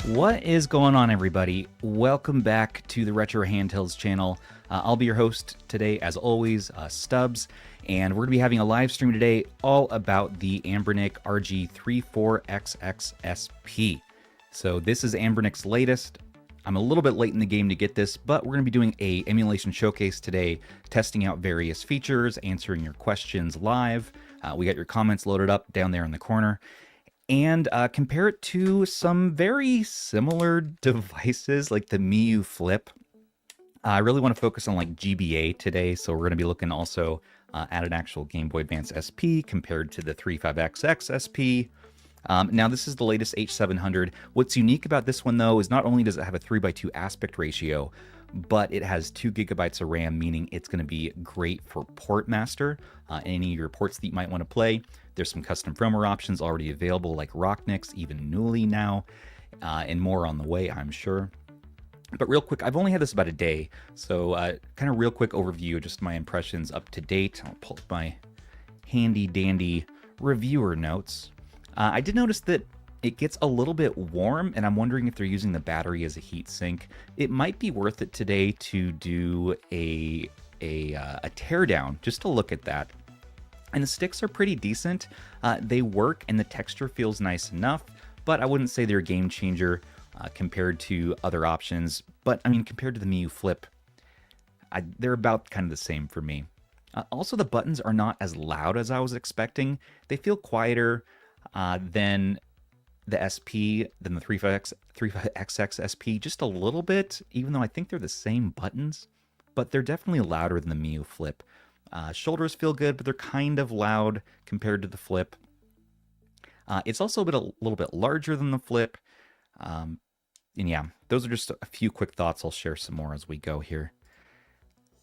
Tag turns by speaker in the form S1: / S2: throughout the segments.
S1: What is going on, everybody? Welcome back to the Retro Handhelds channel. I'll be your host today, as always, Stubbs, and we're going to be having a live stream today all about the Anbernic RG34XXSP. So this is Anbernic's latest. I'm a little bit late in the game to get this, but we're going to be doing a emulation showcase today, testing out various features, answering your questions live. We got your comments loaded up down there in the corner. And compare it to some very similar devices like the Miyoo Flip. I really want to focus on like GBA today, so we're going to be looking also at an actual Game Boy Advance SP compared to the 35XX SP. Now this is the latest H700. What's unique about this one though is not only does it have a 3:2 aspect ratio, but it has 2 GB of RAM, meaning it's going to be great for Portmaster, any of your ports that you might want to play. There's some custom firmware options already available like Rocknix, even Newly now, and more on the way, I'm sure. But real quick, I've only had this about a day, so kind of real quick overview, just my impressions up to date. I'll pull up my handy dandy reviewer notes. I did notice that it gets a little bit warm, and I'm wondering if they're using the battery as a heat sink. It might be worth it today to do a teardown, just to look at that. And the sticks are pretty decent. They work, and the texture feels nice enough, but I wouldn't say they're a game changer compared to other options. But, I mean, compared to the Miyoo Flip, they're about kind of the same for me. Also, the buttons are not as loud as I was expecting. They feel quieter than the SP, than the 35XX SP, just a little bit, even though I think they're the same buttons, but they're definitely louder than the Miyoo Flip. Shoulders feel good, but they're kind of loud compared to the Flip. It's also a little bit larger than the Flip. And yeah, those are just a few quick thoughts. I'll share some more as we go here.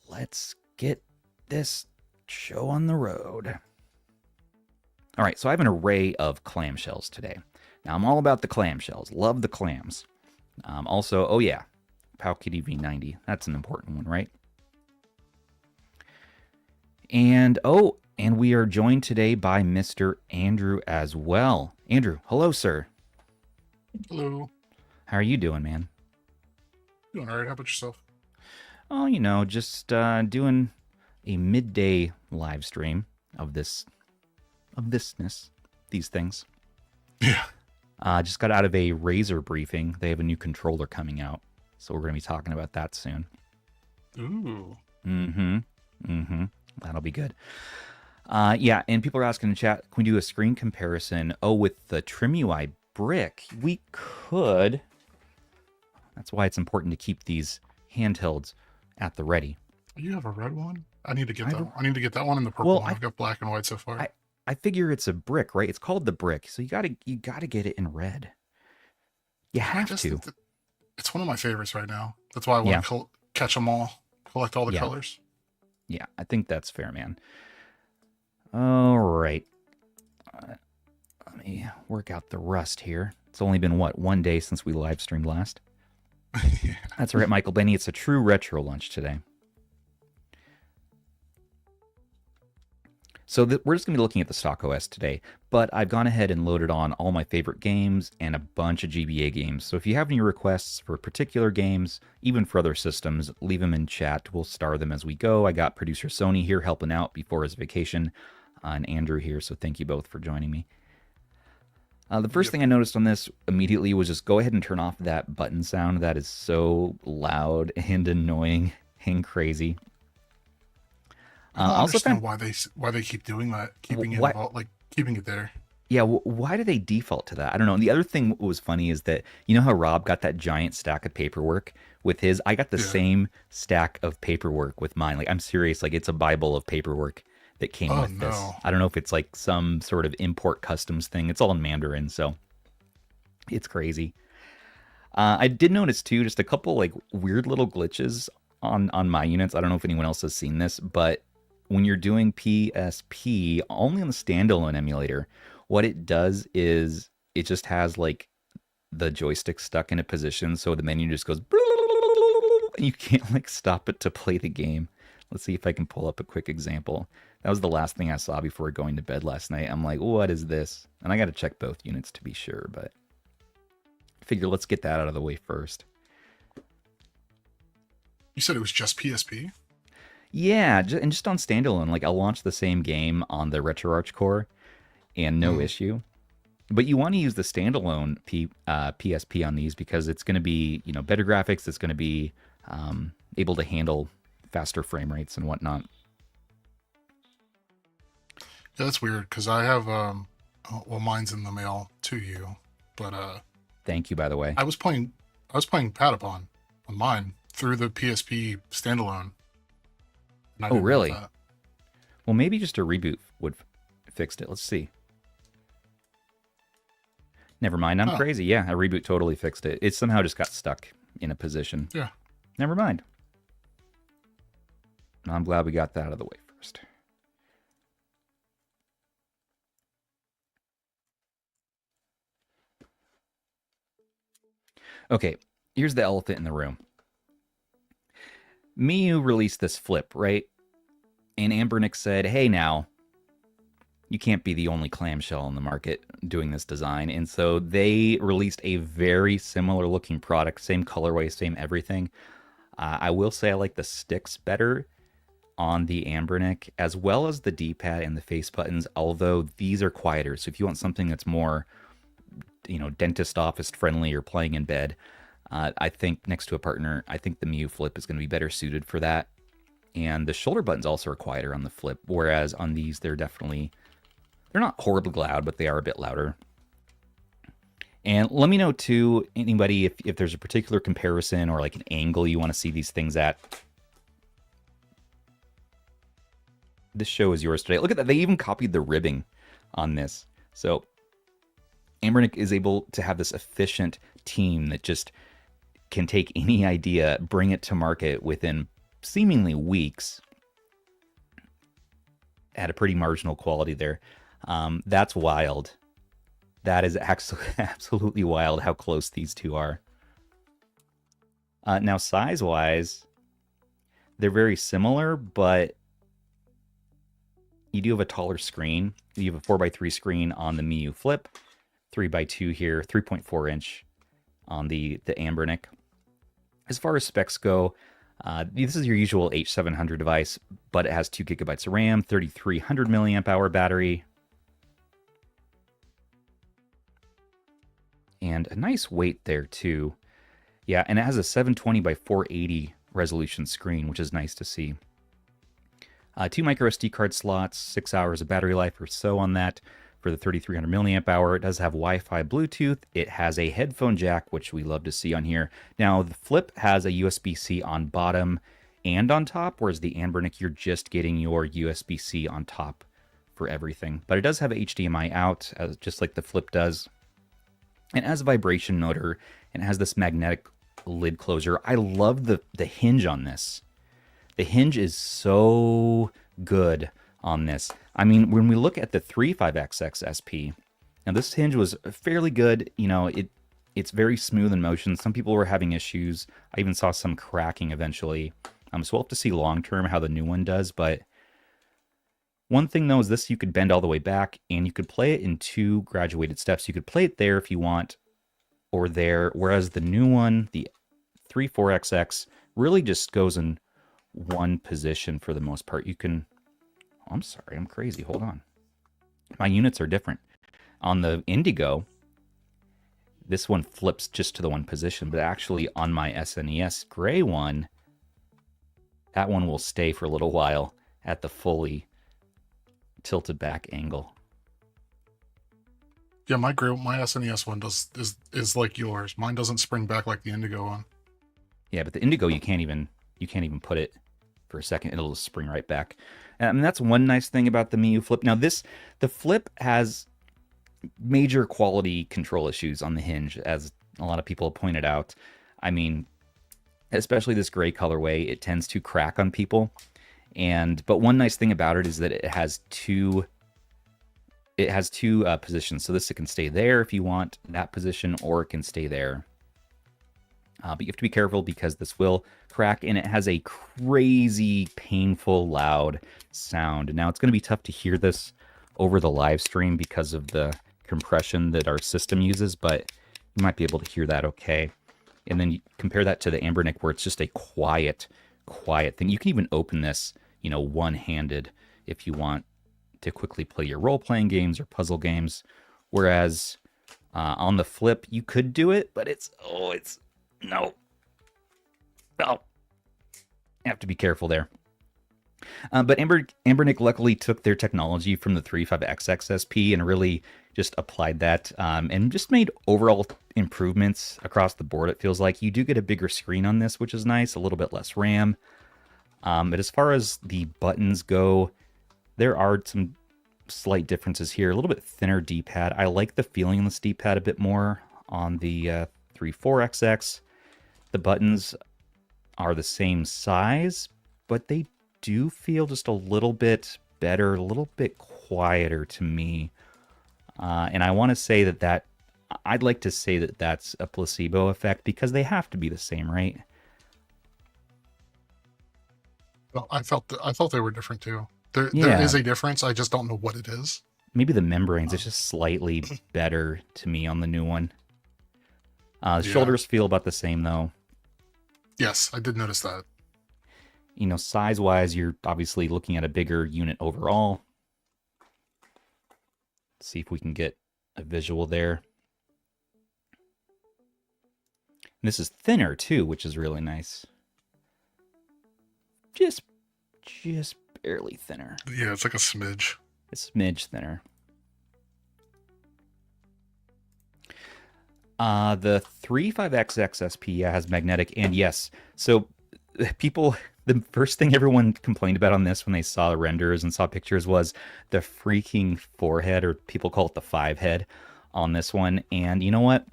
S1: Let's get this show on the road. All right, so I have an array of clamshells today. Now, I'm all about the clamshells. Love the clams. Also, oh yeah, Powkiddy V90. That's an important one, right? And, oh, and we are joined today by Mr. Andrew as well. Andrew, hello, sir.
S2: Hello.
S1: How are you doing, man?
S2: Doing all right. How about yourself?
S1: Oh, you know, just doing a midday live stream of these things.
S2: Yeah.
S1: Just got out of a Razer briefing. They have a new controller coming out, so we're going to be talking about that soon.
S2: Ooh.
S1: That'll be good. Yeah, and people are asking in chat, can we do a screen comparison? Oh, with the TrimUI Brick, we could. That's why it's important to keep these handhelds at the ready.
S2: You have a red one? I need to get that one. I need to get that one in the purple one. I've got black and white so far.
S1: I figure it's a brick, right? It's called the Brick, so you gotta get it in red. You have to.
S2: It's one of my favorites right now. That's why I want to catch them all, collect all the colors.
S1: Yeah, I think that's fair, man. All right. Let me work out the rust here. It's only been, what, one day since we live streamed last?
S2: Yeah.
S1: That's right, Michael Benny. It's a true retro lunch today. So we're just going to be looking at the stock OS today, but I've gone ahead and loaded on all my favorite games and a bunch of GBA games. So if you have any requests for particular games, even for other systems, leave them in chat. We'll star them as we go. I got producer Sony here helping out before his vacation, and Andrew here, so thank you both for joining me. The first thing I noticed on this immediately was just go ahead and turn off that button sound. That is so loud and annoying and crazy.
S2: I don't understand why they keep doing that, keeping it there.
S1: Yeah, why do they default to that? I don't know. And the other thing that was funny is that you know how Rob got that giant stack of paperwork with his? I got the
S2: Yeah.
S1: same stack of paperwork with mine. Like I'm serious, like it's a Bible of paperwork that came
S2: Oh
S1: with this.
S2: no.
S1: I don't know if it's like some sort of import customs thing. It's all in Mandarin, so it's crazy. I did notice too just a couple like weird little glitches on my units. I don't know if anyone else has seen this, but when you're doing PSP only on the standalone emulator, what it does is it just has like the joystick stuck in a position, so the menu just goes and you can't like stop it to play the game. Let's see if I can pull up a quick example. That was the last thing I saw before going to bed last night. I'm like, what is this? And I got to check both units to be sure, but I figure let's get that out of the way first.
S2: You said it was just PSP?
S1: Yeah, and just on standalone, like I'll launch the same game on the RetroArch core and no issue. But you want to use the standalone PSP on these because it's going to be, you know, better graphics. It's going to be able to handle faster frame rates and whatnot.
S2: Yeah, that's weird because I have well, mine's in the mail to you, but
S1: thank you, by the way.
S2: I was playing Patapon on mine through the PSP standalone.
S1: Oh, really? Well, maybe just a reboot would fixed it. Let's see. Never mind. I'm crazy. Yeah, a reboot totally fixed it. It somehow just got stuck in a position.
S2: Yeah.
S1: Never mind. I'm glad we got that out of the way first. Okay, here's the elephant in the room. Miyoo released this flip, right? And Anbernic said, hey now, you can't be the only clamshell in the market doing this design. And so they released a very similar looking product, same colorway, same everything. I will say I like the sticks better on the Anbernic, as well as the D-pad and the face buttons, although these are quieter. So if you want something that's more, you know, dentist office friendly or playing in bed, I think next to a partner, I think the Miyoo Flip is going to be better suited for that. And the shoulder buttons also are quieter on the Flip, whereas on these, they're not horribly loud, but they are a bit louder. And let me know too, anybody, if there's a particular comparison or like an angle you want to see these things at. This show is yours today. Look at that. They even copied the ribbing on this. So Anbernic is able to have this efficient team that just can take any idea, bring it to market within seemingly weeks at a pretty marginal quality there. That's wild. That is absolutely wild how close these two are. Now, size-wise, they're very similar, but you do have a taller screen. You have a 4x3 screen on the Miyoo Flip, 3x2 here, 3.4 inch on the Anbernic. As far as specs go, this is your usual H700 device, but it has 2 gigabytes of RAM, 3300 milliamp hour battery, and a nice weight there too. Yeah, and it has a 720 by 480 resolution screen, which is nice to see. 2 microSD card slots, 6 hours of battery life or so on that for the 3300 milliamp hour. It does have Wi-Fi, Bluetooth. It has a headphone jack, which we love to see on here. Now, the Flip has a USB-C on bottom and on top, whereas the Anbernic, you're just getting your USB-C on top for everything. But it does have HDMI out, just like the Flip does. It has a vibration motor, and it has this magnetic lid closer. I love the hinge on this. The hinge is so good on this. I mean, when we look at the 35XX SP, now this hinge was fairly good. You know, it's very smooth in motion. Some people were having issues. I even saw some cracking eventually. So we'll have to see long-term how the new one does. But one thing, though, is this you could bend all the way back, and you could play it in 2 graduated steps. You could play it there if you want, or there, whereas the new one, the 34XX, really just goes in one position for the most part. You can... I'm sorry, I'm crazy. Hold on. My units are different. On the Indigo, this one flips just to the one position, but actually on my SNES gray one, that one will stay for a little while at the fully tilted back angle.
S2: Yeah, my SNES one is like yours. Mine doesn't spring back like the Indigo one.
S1: Yeah, but the Indigo you can't even put it for a second; it'll just spring right back. And that's one nice thing about the Miyoo Flip. Now the Flip has major quality control issues on the hinge, as a lot of people have pointed out. I mean, especially this gray colorway, it tends to crack on people. But one nice thing about it is that it has two positions. So it can stay there if you want that position, or it can stay there. But you have to be careful because this will crack, and it has a crazy, painful, loud sound. Now, it's going to be tough to hear this over the live stream because of the compression that our system uses, but you might be able to hear that okay. And then you compare that to the Anbernic, where it's just a quiet thing. You can even open this, one-handed if you want to quickly play your role-playing games or puzzle games. Whereas on the Flip, you could do it, but no. Well, you have to be careful there. But Anbernic luckily took their technology from the R34XX SP and really just applied that and just made overall improvements across the board. It feels like you do get a bigger screen on this, which is nice, a little bit less RAM. But as far as the buttons go, there are some slight differences here. A little bit thinner D-pad. I like the feeling on this D-pad a bit more on the 34XX. The buttons are the same size, but they do feel just a little bit better, a little bit quieter to me. And I want to say that I'd like to say that that's a placebo effect because they have to be the same, right?
S2: Well, I thought they were different too. There is a difference. I just don't know what it is.
S1: Maybe the membranes is just slightly better to me on the new one. Shoulders feel about the same though.
S2: Yes, I did notice that.
S1: Size-wise, you're obviously looking at a bigger unit overall. Let's see if we can get a visual there. And this is thinner too, which is really nice. Just barely thinner.
S2: Yeah, it's like a smidge.
S1: A smidge thinner. The 35XX SP has magnetic, and yes, so the first thing everyone complained about on this when they saw the renders and saw pictures was the freaking forehead, or people call it the 5 head on this one. And you know what?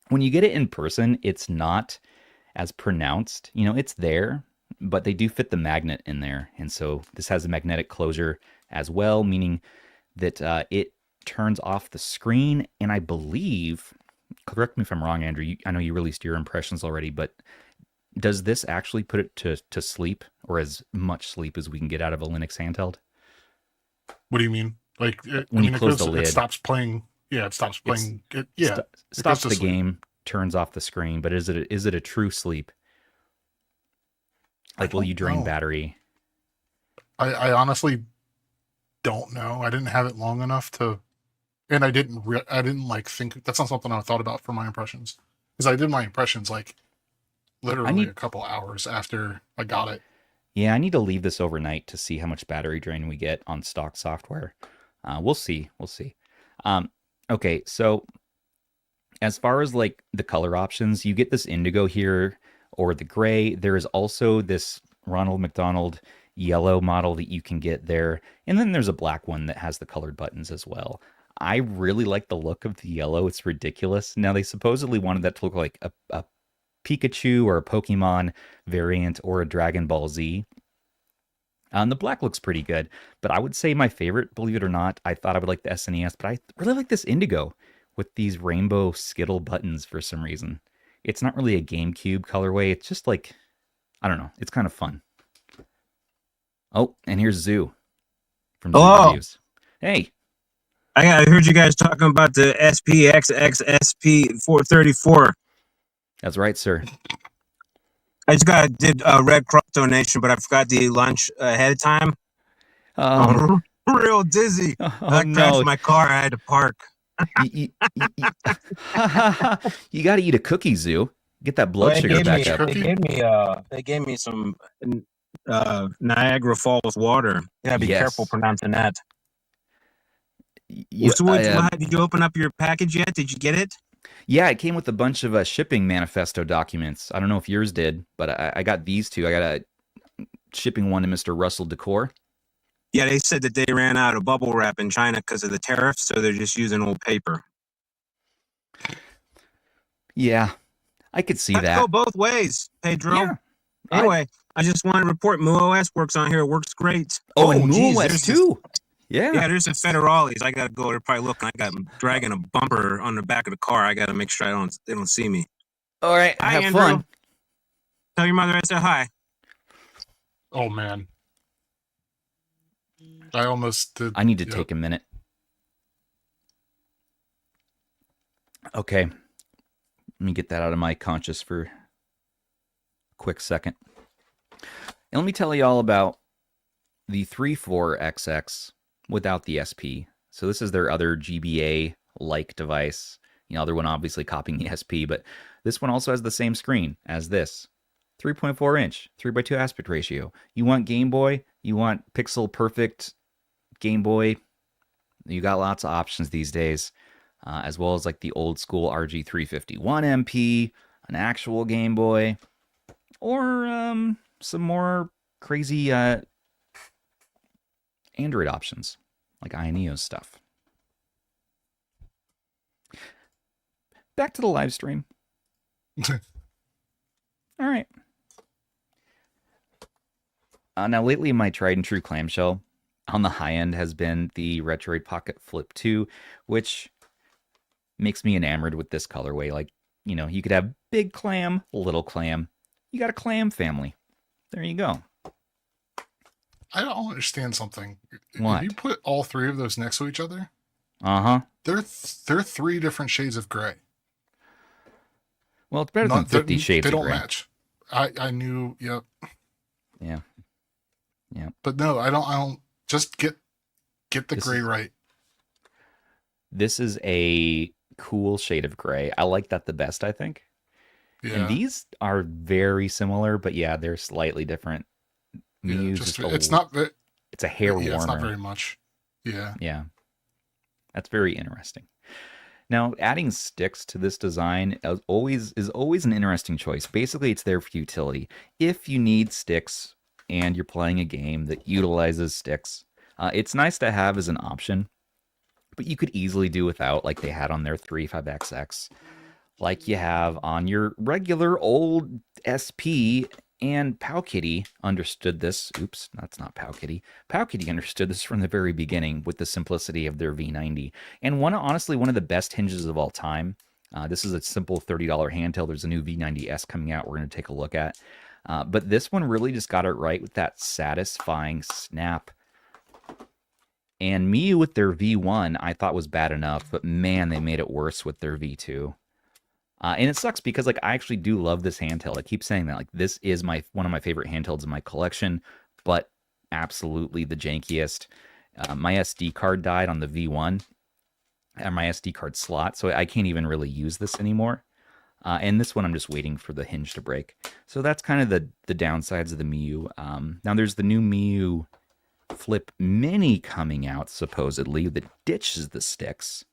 S1: When you get it in person, it's not as pronounced. It's there, but they do fit the magnet in there. And so this has a magnetic closure as well, meaning that it turns off the screen. And I believe, correct me if I'm wrong, Andrew, I know you released your impressions already, but does this actually put it to sleep, or as much sleep as we can get out of a Linux handheld?
S2: What do you mean? Like
S1: when you close the lid,
S2: it stops playing. Yeah, it stops playing.
S1: Stops the game, turns off the screen. But is it a true sleep? Like, will you drain battery?
S2: I honestly don't know. I didn't have it long enough to, and I didn't think that's not something I thought about for my impressions, because I did my impressions like literally a couple hours after I got it.
S1: Yeah, I need to leave this overnight to see how much battery drain we get on stock software. We'll see. Okay, so as far as like the color options, you get this indigo here or the gray. There is also this Ronald McDonald yellow model that you can get there. And then there's a black one that has the colored buttons as well. I really like the look of the yellow. It's ridiculous. Now, they supposedly wanted that to look like a Pikachu or a Pokemon variant or a Dragon Ball Z. The black looks pretty good, but I would say my favorite, believe it or not, I thought I would like the SNES, but I really like this indigo with these rainbow Skittle buttons for some reason. It's not really a GameCube colorway. It's just like, I don't know. It's kind of fun. Oh, and here's Zoo from Zoo Reviews. Hey.
S3: I heard you guys talking about the SPXX SP 434.
S1: That's right, sir.
S3: I just did a Red Cross donation, but I forgot the lunch ahead of time. Real dizzy. I crashed my car. I had to park.
S1: You got to eat a cookie, Zoo. Get that blood sugar back up.
S3: They gave me some Niagara Falls water. Yeah, be careful pronouncing that.
S1: Yeah,
S3: Did you open up your package yet? Did you get it?
S1: yeah, it came with a bunch of shipping manifesto documents. I don't know if yours did, but I got these two. I got a shipping one to Mr. Russell Decor.
S3: Yeah, they said that they ran out of bubble wrap in China because of the tariffs, so they're just using old paper.
S1: Yeah, I could see
S3: That
S1: that.
S3: go both ways, Pedro.
S1: Yeah.
S3: Anyway, I just want to report MooOS works on here. It works great.
S1: Oh, and
S3: geez,
S1: MooOS too.
S3: Yeah, there's some federales. I gotta go. They're probably looking. I got dragging a bumper on the back of the car. I gotta make sure they don't see me.
S1: All right,
S3: Hi,
S1: have
S3: Andrew.
S1: fun.
S3: Tell your mother I said hi.
S2: Oh man, I almost did.
S1: I need to take a minute. Okay, let me get that out of my conscious for a quick second. And let me tell you all about the 34XX without the SP. So this is their other GBA-like device. You know, other one obviously copying the SP, but this one also has the same screen as this. 3.4 inch, 3:2 aspect ratio. You want Game Boy? You want pixel perfect Game Boy? You got lots of options these days, as well as like the old school RG34XXSP, an actual Game Boy, or some more crazy Android options like iNeo's stuff. Back to the live stream. All right. Now, lately, my tried and true clamshell on the high end has been the Retroid Pocket Flip 2, which makes me enamored with this colorway. Like, you know, you could have big clam, little clam. You got a clam family. There you go.
S2: I don't understand something.
S1: What?
S2: If you put all three of those next to each other, they're three different shades of gray.
S1: Well, it's better than 50 shades of gray.
S2: They don't match. I knew. Yep.
S1: Yeah. Yeah.
S2: But no, I don't. Just get the gray right.
S1: This is a cool shade of gray. I like that the best, I think. Yeah. And these are very similar, but yeah, they're slightly different.
S2: Yeah, it's not.
S1: It's a hair warmer.
S2: It's not very much. Yeah.
S1: Yeah. That's very interesting. Now, adding sticks to this design is always an interesting choice. Basically, it's there for utility. If you need sticks and you're playing a game that utilizes sticks, it's nice to have as an option, but you could easily do without, like they had on their 35XX, like you have on your regular old SP. And Powkiddy understood this. Oops, that's not Powkiddy. Powkiddy understood this from the very beginning with the simplicity of their V90. And honestly, one of the best hinges of all time. This is a simple $30 handheld. There's a new V90S coming out we're going to take a look at. But this one really just got it right with that satisfying snap. And Miyoo with their V1 I thought was bad enough, but man, they made it worse with their V2. And it sucks because like I actually do love this handheld. I keep saying that like this is one of my favorite handhelds in my collection, but absolutely the jankiest. My SD card died on the V1 and my SD card slot, so I can't even really use this anymore. And this one I'm just waiting for the hinge to break. So that's kind of the downsides of the Miyoo. Now there's the new Miyoo Flip Mini coming out supposedly that ditches the sticks.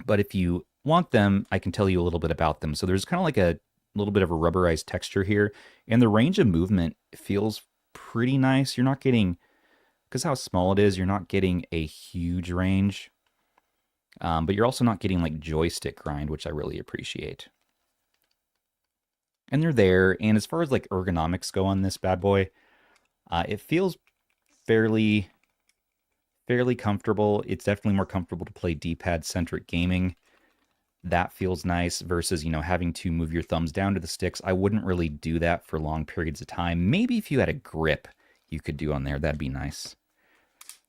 S1: But if you want them, I can tell you a little bit about them. So there's kind of like a little bit of a rubberized texture here, and the range of movement feels pretty nice. You're not getting, because how small it is, you're not getting a huge range, but you're also not getting like joystick grind, which I really appreciate. And they're there, and as far as like ergonomics go on this bad boy, it feels fairly comfortable. It's definitely more comfortable to play D-pad centric gaming. That feels nice versus, you know, having to move your thumbs down to the sticks. I wouldn't really do that for long periods of time. Maybe if you had a grip you could do on there, that'd be nice.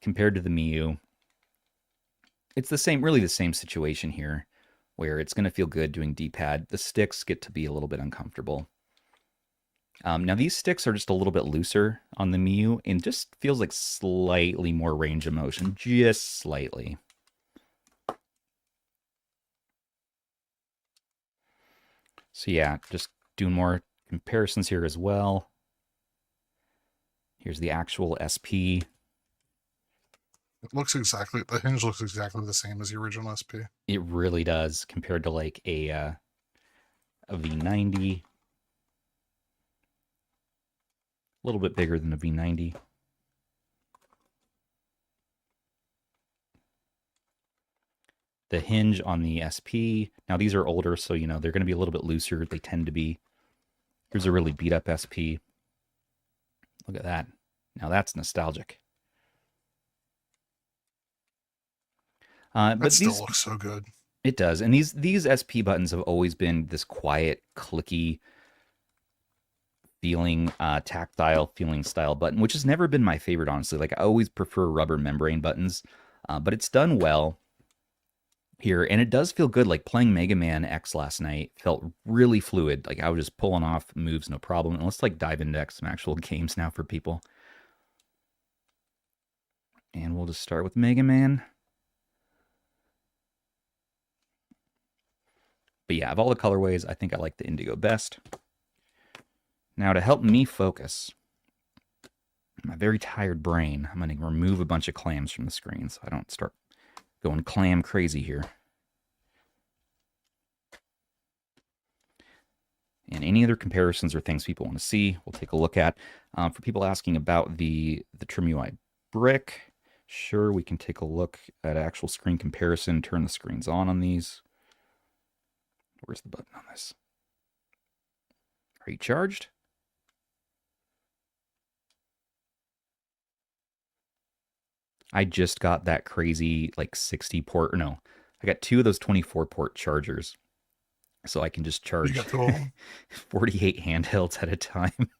S1: Compared to the Miyoo, it's really the same situation here, where it's going to feel good doing D-pad. The sticks get to be a little bit uncomfortable. Now these sticks are just a little bit looser on the Miyoo and just feels like slightly more range of motion, just slightly. So yeah, just doing more comparisons here as well. Here's the actual SP.
S2: It looks exactly, the hinge looks exactly the same as the original SP.
S1: It really does compared to like a V90. A little bit bigger than a V90. The hinge on the SP. Now these are older, so you know they're going to be a little bit looser. They tend to be. Here's a really beat up SP. Look at that. Now that's nostalgic. But
S2: still
S1: these
S2: looks so good.
S1: It does, and these SP buttons have always been this quiet, clicky feeling, tactile feeling style button, which has never been my favorite, honestly. Like I always prefer rubber membrane buttons, but it's done well here, and it does feel good. Like playing Mega Man X last night felt really fluid. Like I was just pulling off moves, no problem. And let's like dive into some actual games now for people. And we'll just start with Mega Man. But yeah, of all the colorways, I think I like the Indigo best. Now to help me focus my very tired brain, I'm going to remove a bunch of clams from the screen so I don't start going clam crazy here. And any other comparisons or things people want to see, we'll take a look at. For people asking about the TrimUI Brick, sure, we can take a look at actual screen comparison, turn the screens on these. Where's the button on this? Are you charged? I just got that crazy like 60 port, or no, I got 2 of those 24 port chargers. So I can just charge 48 handhelds at a time.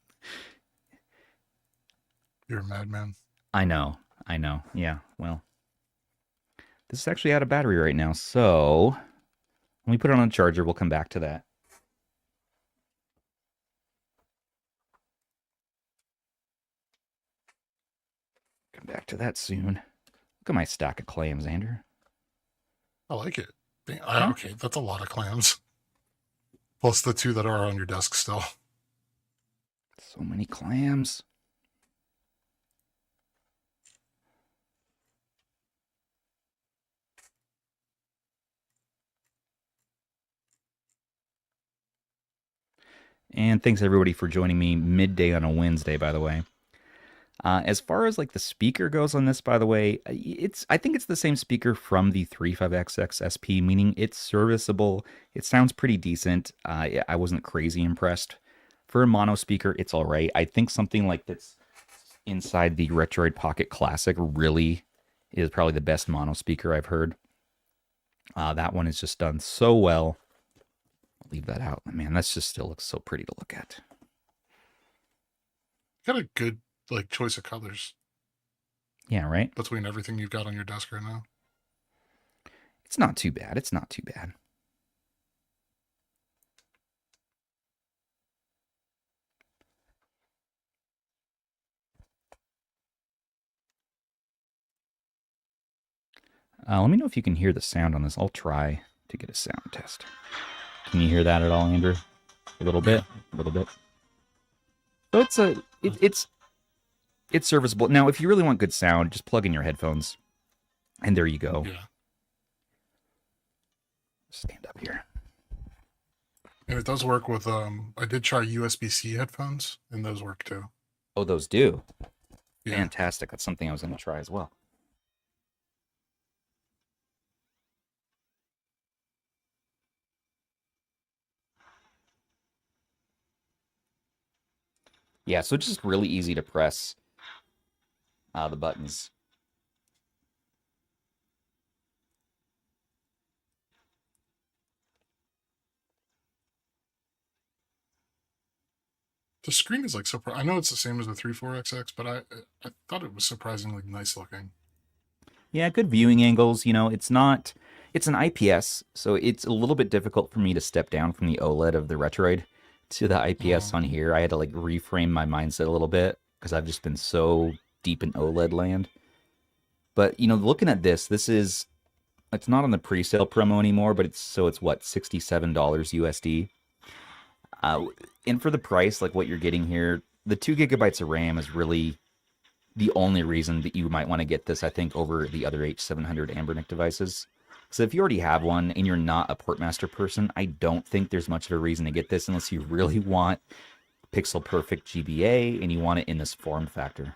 S2: You're a madman.
S1: I know. Yeah, well. This is actually out of battery right now, so when we put it on a charger, we'll come back to that. Come back to that soon. Look at my stack of clams, Andrew.
S2: I like it. Okay, that's a lot of clams. Plus the 2 that are on your desk still.
S1: So many clams. And thanks everybody for joining me midday on a Wednesday, by the way. As far as like the speaker goes on this, by the way, I think it's the same speaker from the 35XX SP, meaning it's serviceable. It sounds pretty decent. I wasn't crazy impressed. For a mono speaker, it's all right. I think something like that's inside the Retroid Pocket Classic really is probably the best mono speaker I've heard. That one is just done so well. I'll leave that out. Man, that just still looks so pretty to look at.
S2: Got a good like choice of colors.
S1: Yeah, right?
S2: Between everything you've got on your desk right now.
S1: It's not too bad. It's not too bad. Let me know if you can hear the sound on this. I'll try to get a sound test. Can you hear that at all, Andrew? A little bit? A little bit. So it's serviceable. Now, if you really want good sound, just plug in your headphones. And there you go.
S2: Yeah.
S1: Stand up here.
S2: And it does work with, I did try USB-C headphones, and those work too.
S1: Oh, those do?
S2: Yeah.
S1: Fantastic. That's something I was going to try as well. Yeah, so it's just really easy to press the buttons.
S2: The screen is like I know it's the same as the 34XX, but I thought it was surprisingly nice looking.
S1: Yeah, good viewing angles. You know, it's an IPS, so it's a little bit difficult for me to step down from the OLED of the Retroid to the IPS on here. I had to like reframe my mindset a little bit because I've just been so deep in OLED land. But, you know, looking at this is, it's not on the pre-sale promo anymore, but it's what, $67 USD. And for the price, like what you're getting here, the 2 gigabytes of RAM is really the only reason that you might want to get this, I think, over the other H700 Anbernic devices. So if you already have one and you're not a Portmaster person, I don't think there's much of a reason to get this unless you really want pixel perfect GBA and you want it in this form factor.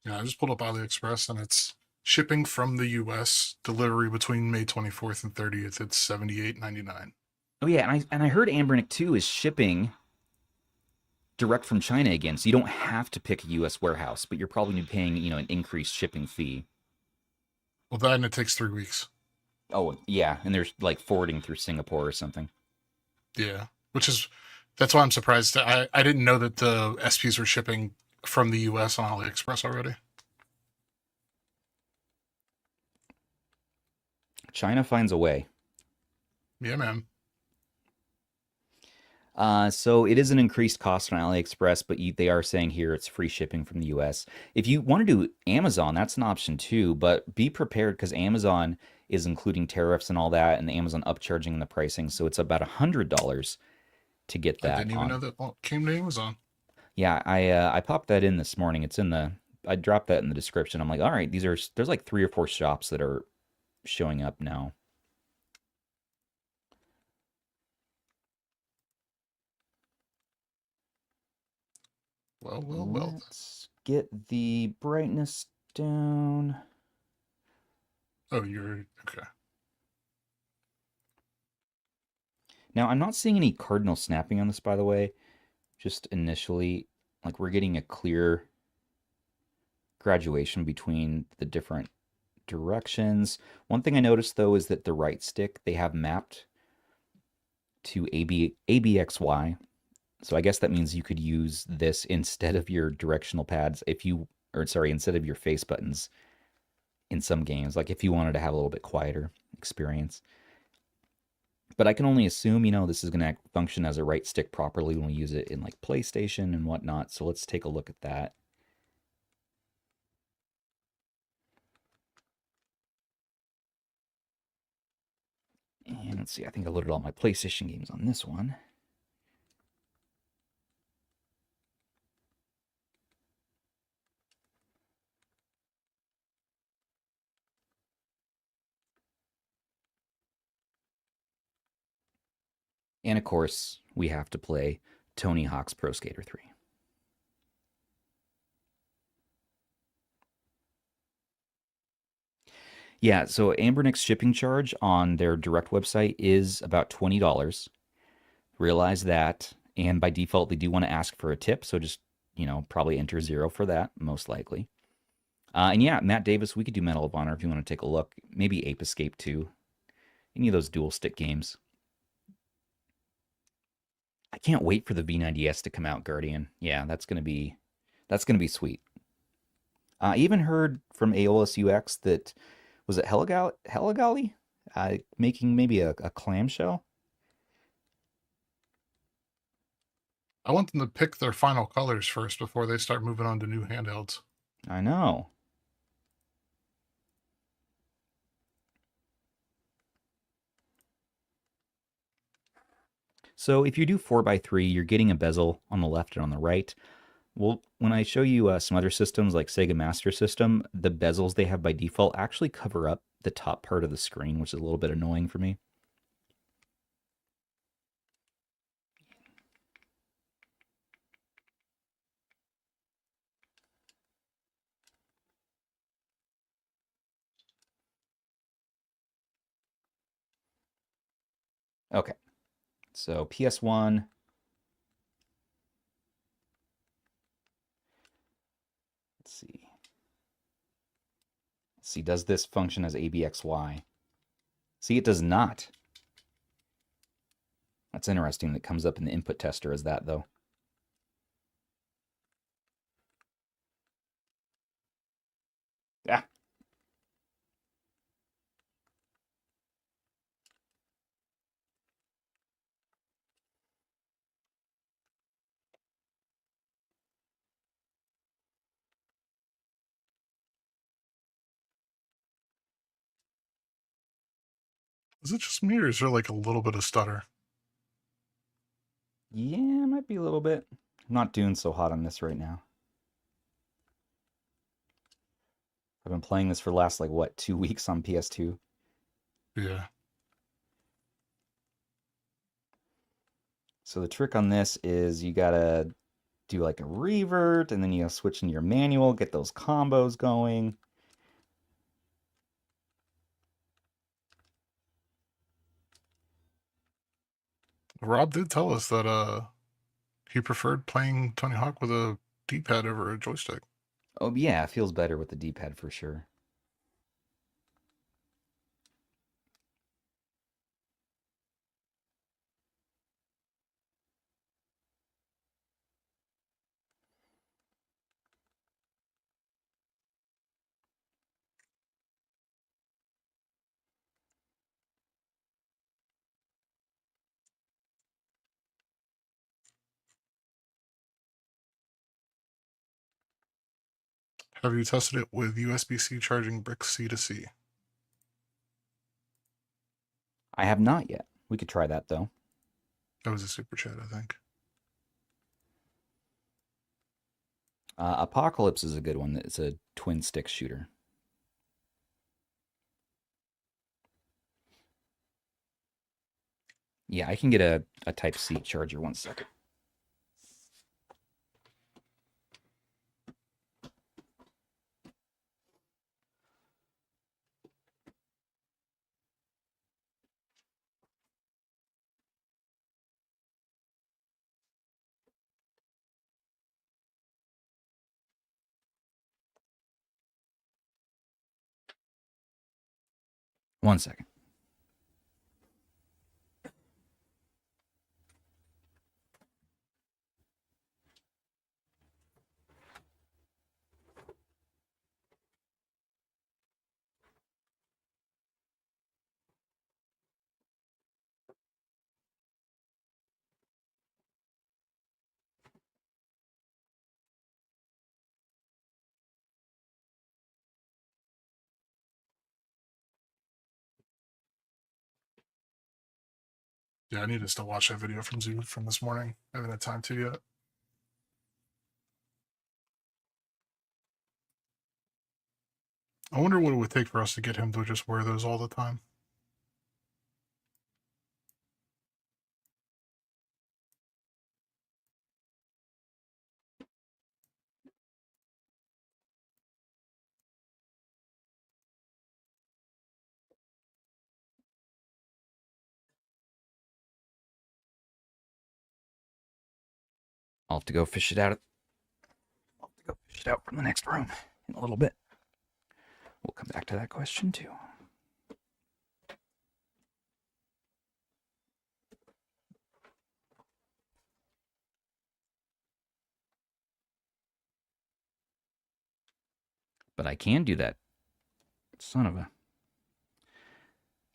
S2: Yeah, I just pulled up AliExpress and it's shipping from the US, delivery between May 24th and 30th. It's $78.99.
S1: Oh yeah, and I heard Anbernic 2 is shipping direct from China again, so you don't have to pick a US warehouse, but you're probably going to be paying, an increased shipping fee.
S2: Well, then it takes 3 weeks.
S1: Oh, yeah, and there's like forwarding through Singapore or something.
S2: Yeah, that's why I'm surprised. I didn't know that the SPs were shipping from the US on AliExpress already.
S1: China finds a way.
S2: Yeah, man.
S1: So it is an increased cost on AliExpress, but they are saying here it's free shipping from the US. If you want to do Amazon, that's an option too, but be prepared because Amazon is including tariffs and all that, and Amazon upcharging the pricing, so it's about $100 to get that.
S2: I didn't even know that came to Amazon.
S1: Yeah, I popped that in this morning. I dropped that in the description. I'm like, all right, there's like 3 or 4 shops that are showing up now.
S2: Well.
S1: Let's get the brightness down.
S2: Oh, you're okay.
S1: Now, I'm not seeing any cardinal snapping on this, by the way. Just initially, like we're getting a clear graduation between the different directions. One thing I noticed, though, is that the right stick, they have mapped to ABXY. So I guess that means you could use this instead of your directional pads instead of your face buttons in some games, like if you wanted to have a little bit quieter experience. But I can only assume, this is going to function as a right stick properly when we use it in like PlayStation and whatnot. So let's take a look at that. And let's see, I think I loaded all my PlayStation games on this one. And of course, we have to play Tony Hawk's Pro Skater 3. Yeah, so Anbernic's shipping charge on their direct website is about $20. Realize that. And by default, they do want to ask for a tip. So just, probably enter 0 for that, most likely. And yeah, Matt Davis, we could do Medal of Honor if you want to take a look. Maybe Ape Escape 2. Any of those dual stick games. I can't wait for the V90S to come out, Guardian. Yeah, that's gonna be sweet. I even heard from Aeolus UX that was it Heligali making maybe a clamshell.
S2: I want them to pick their final colors first before they start moving on to new handhelds.
S1: I know. So if you do 4x3, you're getting a bezel on the left and on the right. Well, when I show you some other systems like Sega Master System, the bezels they have by default actually cover up the top part of the screen, which is a little bit annoying for me. Okay, so PS1. Let's see. Does this function as ABXY? See, it does not. That's interesting. That comes up in the input tester as that, though. Yeah.
S2: Is it just me or is there like a little bit of stutter?
S1: Yeah, it might be a little bit. I'm not doing so hot on this right now. I've been playing this for the last, like, what, 2 weeks on PS2?
S2: Yeah.
S1: So the trick on this is you gotta do like a revert, and then you gotta switch into your manual, get those combos going.
S2: Rob did tell us that he preferred playing Tony Hawk with a D-pad over a joystick.
S1: Oh yeah, it feels better with the D-pad for sure.
S2: Have you tested it with USB-C charging brick C to C?
S1: I have not yet. We could try that though.
S2: That was a super chat, I think.
S1: Apocalypse is a good one. It's a twin stick shooter. Yeah, I can get a Type-C charger. 1 second. One second.
S2: Yeah, I need to still watch that video from Zoo from this morning. I haven't had time to yet. I wonder what it would take for us to get him to just wear those all the time.
S1: I'll have to go fish it out. I'll have to go fish it out from the next room in a little bit. We'll come back to that question too. But I can do that. Son of a... I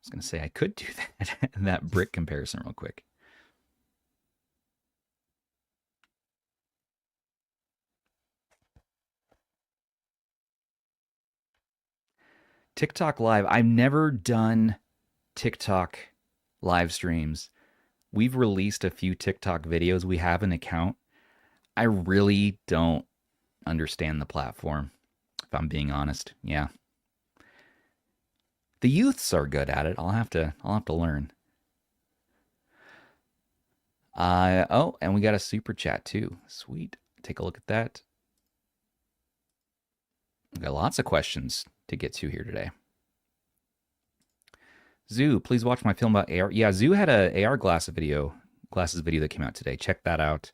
S1: was going to say I could do that brick comparison real quick. TikTok Live. I've never done TikTok live streams. We've released a few TikTok videos. We have an account. I really don't understand the platform, if I'm being honest. Yeah. The youths are good at it. I'll have to learn. Oh, and we got a super chat too. Sweet. Take a look at that. We got lots of questions to get to here today. Zoo, please watch my film about AR. Yeah, Zoo had a AR glasses video that came out today. Check that out.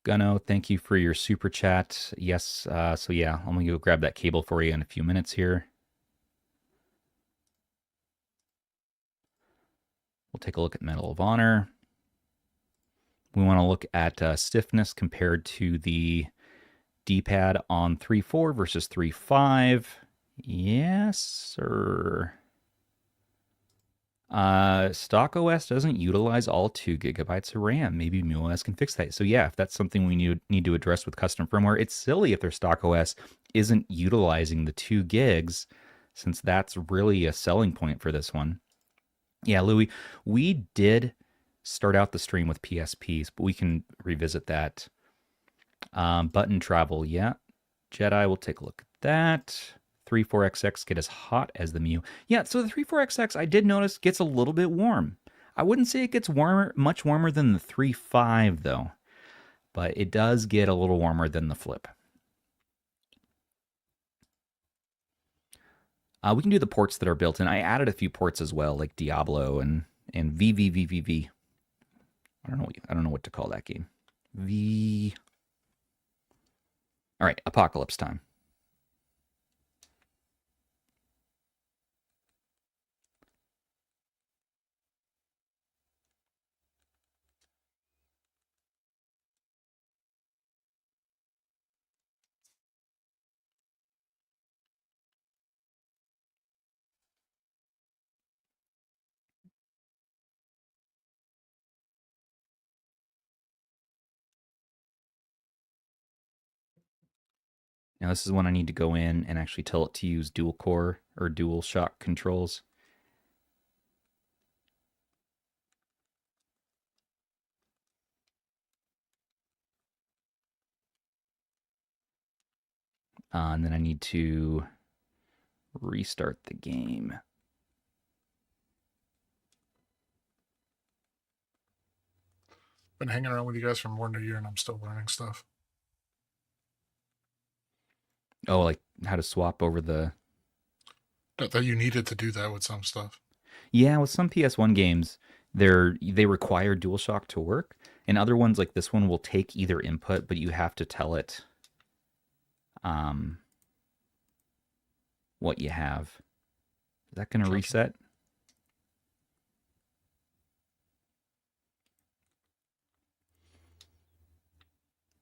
S1: Gunno, thank you for your super chat. Yes, so yeah, I'm gonna go grab that cable for you in a few minutes here. We'll take a look at Medal of Honor. We want to look at stiffness compared to the D-pad on 3.4 versus 3.5. Yes, sir. Stock OS doesn't utilize all 2 gigabytes of RAM. Maybe Miyoo OS can fix that. So yeah, if that's something we need to address with custom firmware, it's silly if their stock OS isn't utilizing the 2 gigs. since that's really a selling point for this one. Yeah, Louis, we did start out the stream with PSPs, but we can revisit that. Button travel, yeah. Jedi, we'll take a look at that. 34XX get as hot as the Miyoo. Yeah, so the 34XX, I did notice, gets a little bit warm. I wouldn't say it gets warmer, much warmer than the 3.5 though, but it does get a little warmer than the Flip. We can do the ports that are built in. I added a few ports as well, like Diablo and VVVVV. I don't know what to call that game. All right, Apocalypse time. Now this is when I need to go in and actually tell it to use dual core or dual shock controls. And then I need to restart the game.
S2: Been hanging around with you guys for more than a year and I'm still learning stuff.
S1: Oh, like how to swap over the...
S2: That you needed to do that with some stuff.
S1: Yeah, with some PS1 games, they require DualShock to work. And other ones like this one will take either input, but you have to tell it what you have. Is that going to reset?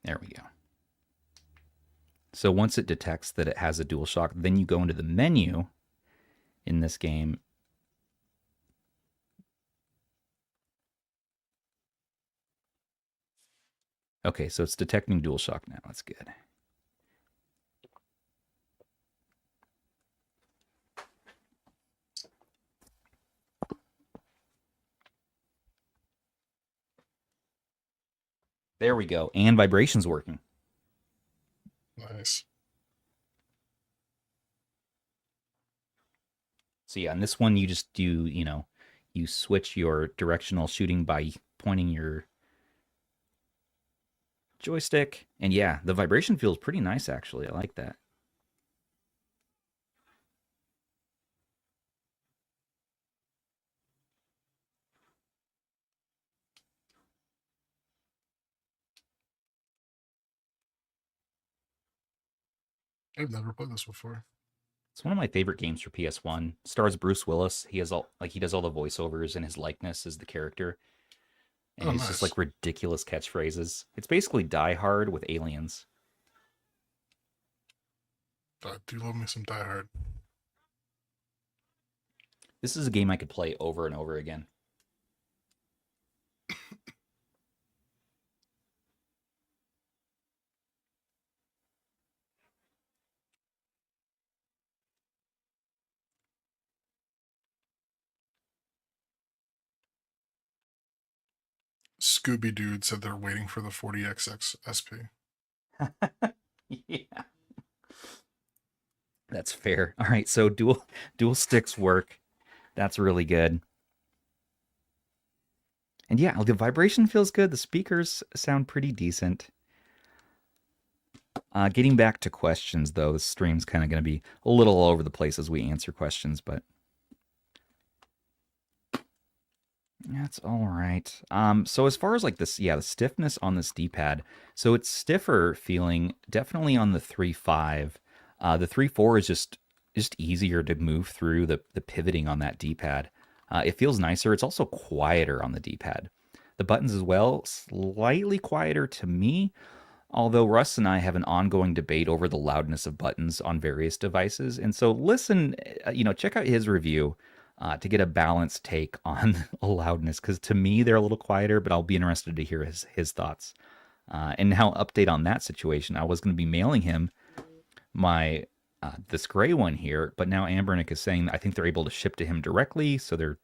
S1: There we go. So once it detects that it has a DualShock, then you go into the menu in this game. Okay, so it's detecting DualShock now. That's good. There we go. And vibration's working.
S2: Nice.
S1: So yeah, on this one you just do, you switch your directional shooting by pointing your joystick. And yeah, the vibration feels pretty nice actually. I like that.
S2: I've never played this before.
S1: It's one of my favorite games for PS1. Stars Bruce Willis. He does all the voiceovers and his likeness is the character. And he's just like ridiculous catchphrases. It's basically Die Hard with aliens.
S2: I do love me some Die Hard.
S1: This is a game I could play over and over again.
S2: Scooby Dude said they're waiting for the 40XX SP.
S1: Yeah. That's fair. All right, so dual sticks work. That's really good. And yeah, the vibration feels good. The speakers sound pretty decent. Getting back to questions, though, the stream's kind of going to be a little all over the place as we answer questions, but that's all right. So as far as like this, yeah, the stiffness on this D-pad, so it's stiffer feeling definitely on the 3.5. The 3.4 is just easier to move through the pivoting on that D-pad. It feels nicer. It's also quieter on the D-pad. The buttons as well, slightly quieter to me, although Russ and I have an ongoing debate over the loudness of buttons on various devices. And so listen, check out his review to get a balanced take on loudness, because to me they're a little quieter, but I'll be interested to hear his thoughts. And now update on that situation. I was going to be mailing him my this gray one here, but now Anbernic is saying I think they're able to ship to him directly. So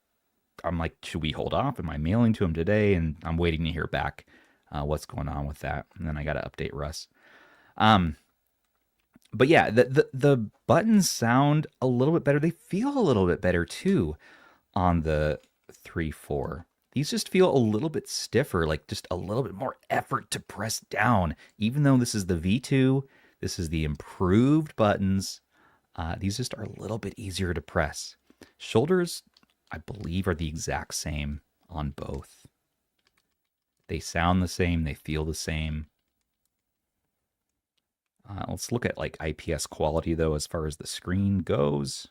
S1: I'm like, should we hold off? Am I mailing to him today? And I'm waiting to hear back what's going on with that. And then I got to update Russ. But yeah, the buttons sound a little bit better. They feel a little bit better too on the 3.4. These just feel a little bit stiffer, like just a little bit more effort to press down. Even though this is the V2, this is the improved buttons. These just are a little bit easier to press. Shoulders, I believe, are the exact same on both. They sound the same. They feel the same. Let's look at like IPS quality though, as far as the screen goes.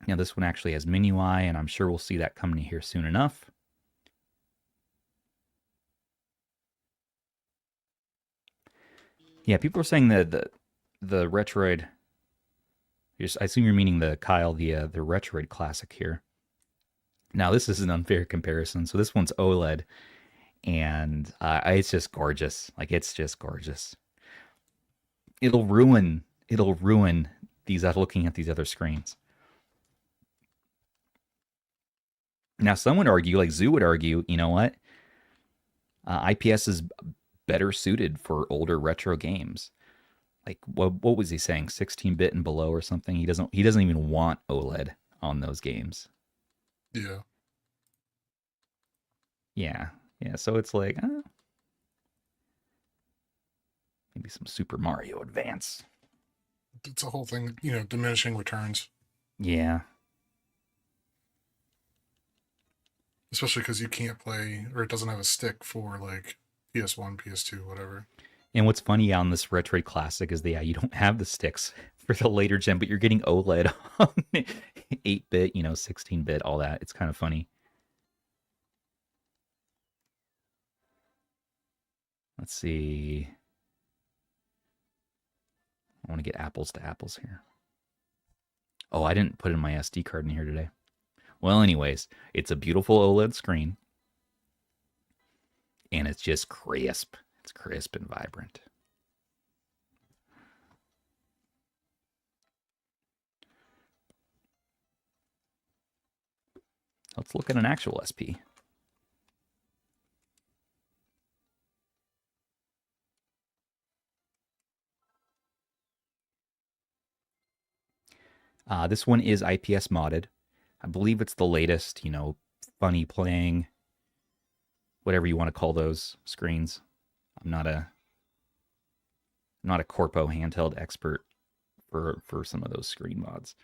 S1: Now this one actually has MinUI, and I'm sure we'll see that coming here soon enough. Yeah, people are saying that the Retroid. I assume you're meaning the Retroid Classic here. Now this is an unfair comparison. So this one's OLED, and it's just gorgeous. Like it's just gorgeous. It'll ruin these looking at these other screens. Now some would argue, like Zoo would argue, you know what? IPS is better suited for older retro games. Like what was he saying? 16-bit and below or something. He doesn't even want OLED on those games.
S2: Yeah.
S1: Yeah. So it's like maybe some Super Mario Advance.
S2: It's a whole thing, diminishing returns.
S1: Yeah.
S2: Especially because you can't play, or it doesn't have a stick for like PS1, PS2, whatever.
S1: And what's funny on this Retroid Classic is that you don't have the sticks for the later gen, but you're getting OLED on 8-bit, 16-bit, all that. It's kind of funny. Let's see. I want to get apples to apples here. Oh, I didn't put in my SD card in here today. Well, anyways, it's a beautiful OLED screen. And it's just crisp. It's crisp and vibrant. Let's look at an actual SP. This one is IPS modded. I believe it's the latest, funny playing, whatever you want to call those screens. I'm not a corpo handheld expert for some of those screen mods.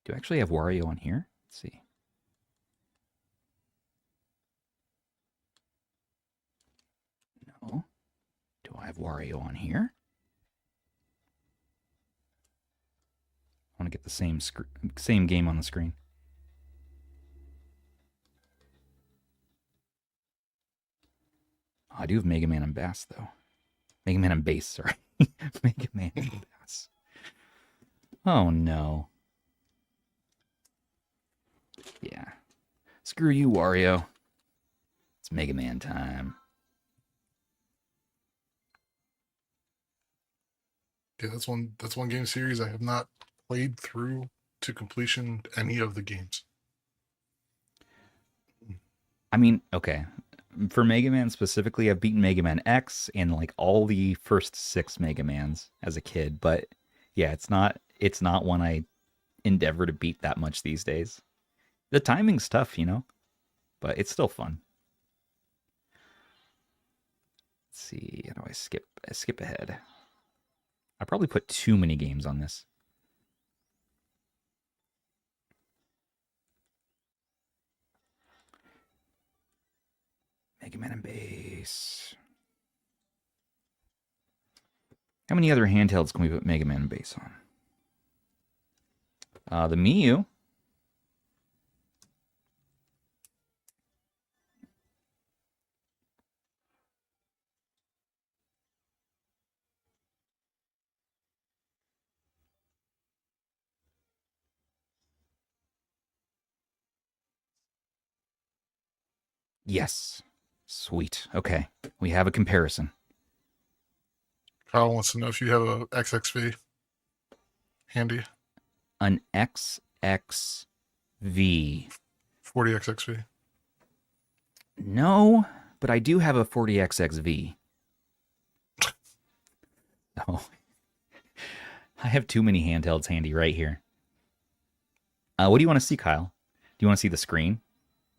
S1: Do I actually have Wario on here? Let's see. No. Do I have Wario on here? I want to get the same game on the screen. Oh, I do have Mega Man and Bass though. Mega Man and Bass, sorry. Mega Man and Bass. Oh no. Yeah. Screw you, Wario. It's Mega Man time.
S2: Yeah, that's one game series I have not played through to completion any of the games.
S1: I mean, okay. For Mega Man specifically, I've beaten Mega Man X and like all the first 6 Mega Mans as a kid, but yeah, it's not one I endeavor to beat that much these days. The timing's tough, but it's still fun. Let's see, how do I skip ahead? I probably put too many games on this. Mega Man and Bass. How many other handhelds can we put Mega Man and Bass on? The Miyoo. Yes. Sweet. Okay. We have a comparison.
S2: Kyle wants to know if you have a XXV handy.
S1: An XXV.
S2: 40XXV.
S1: No, but I do have a 40XXV. Oh. I have too many handhelds handy right here. What do you want to see, Kyle? Do you want to see the screen?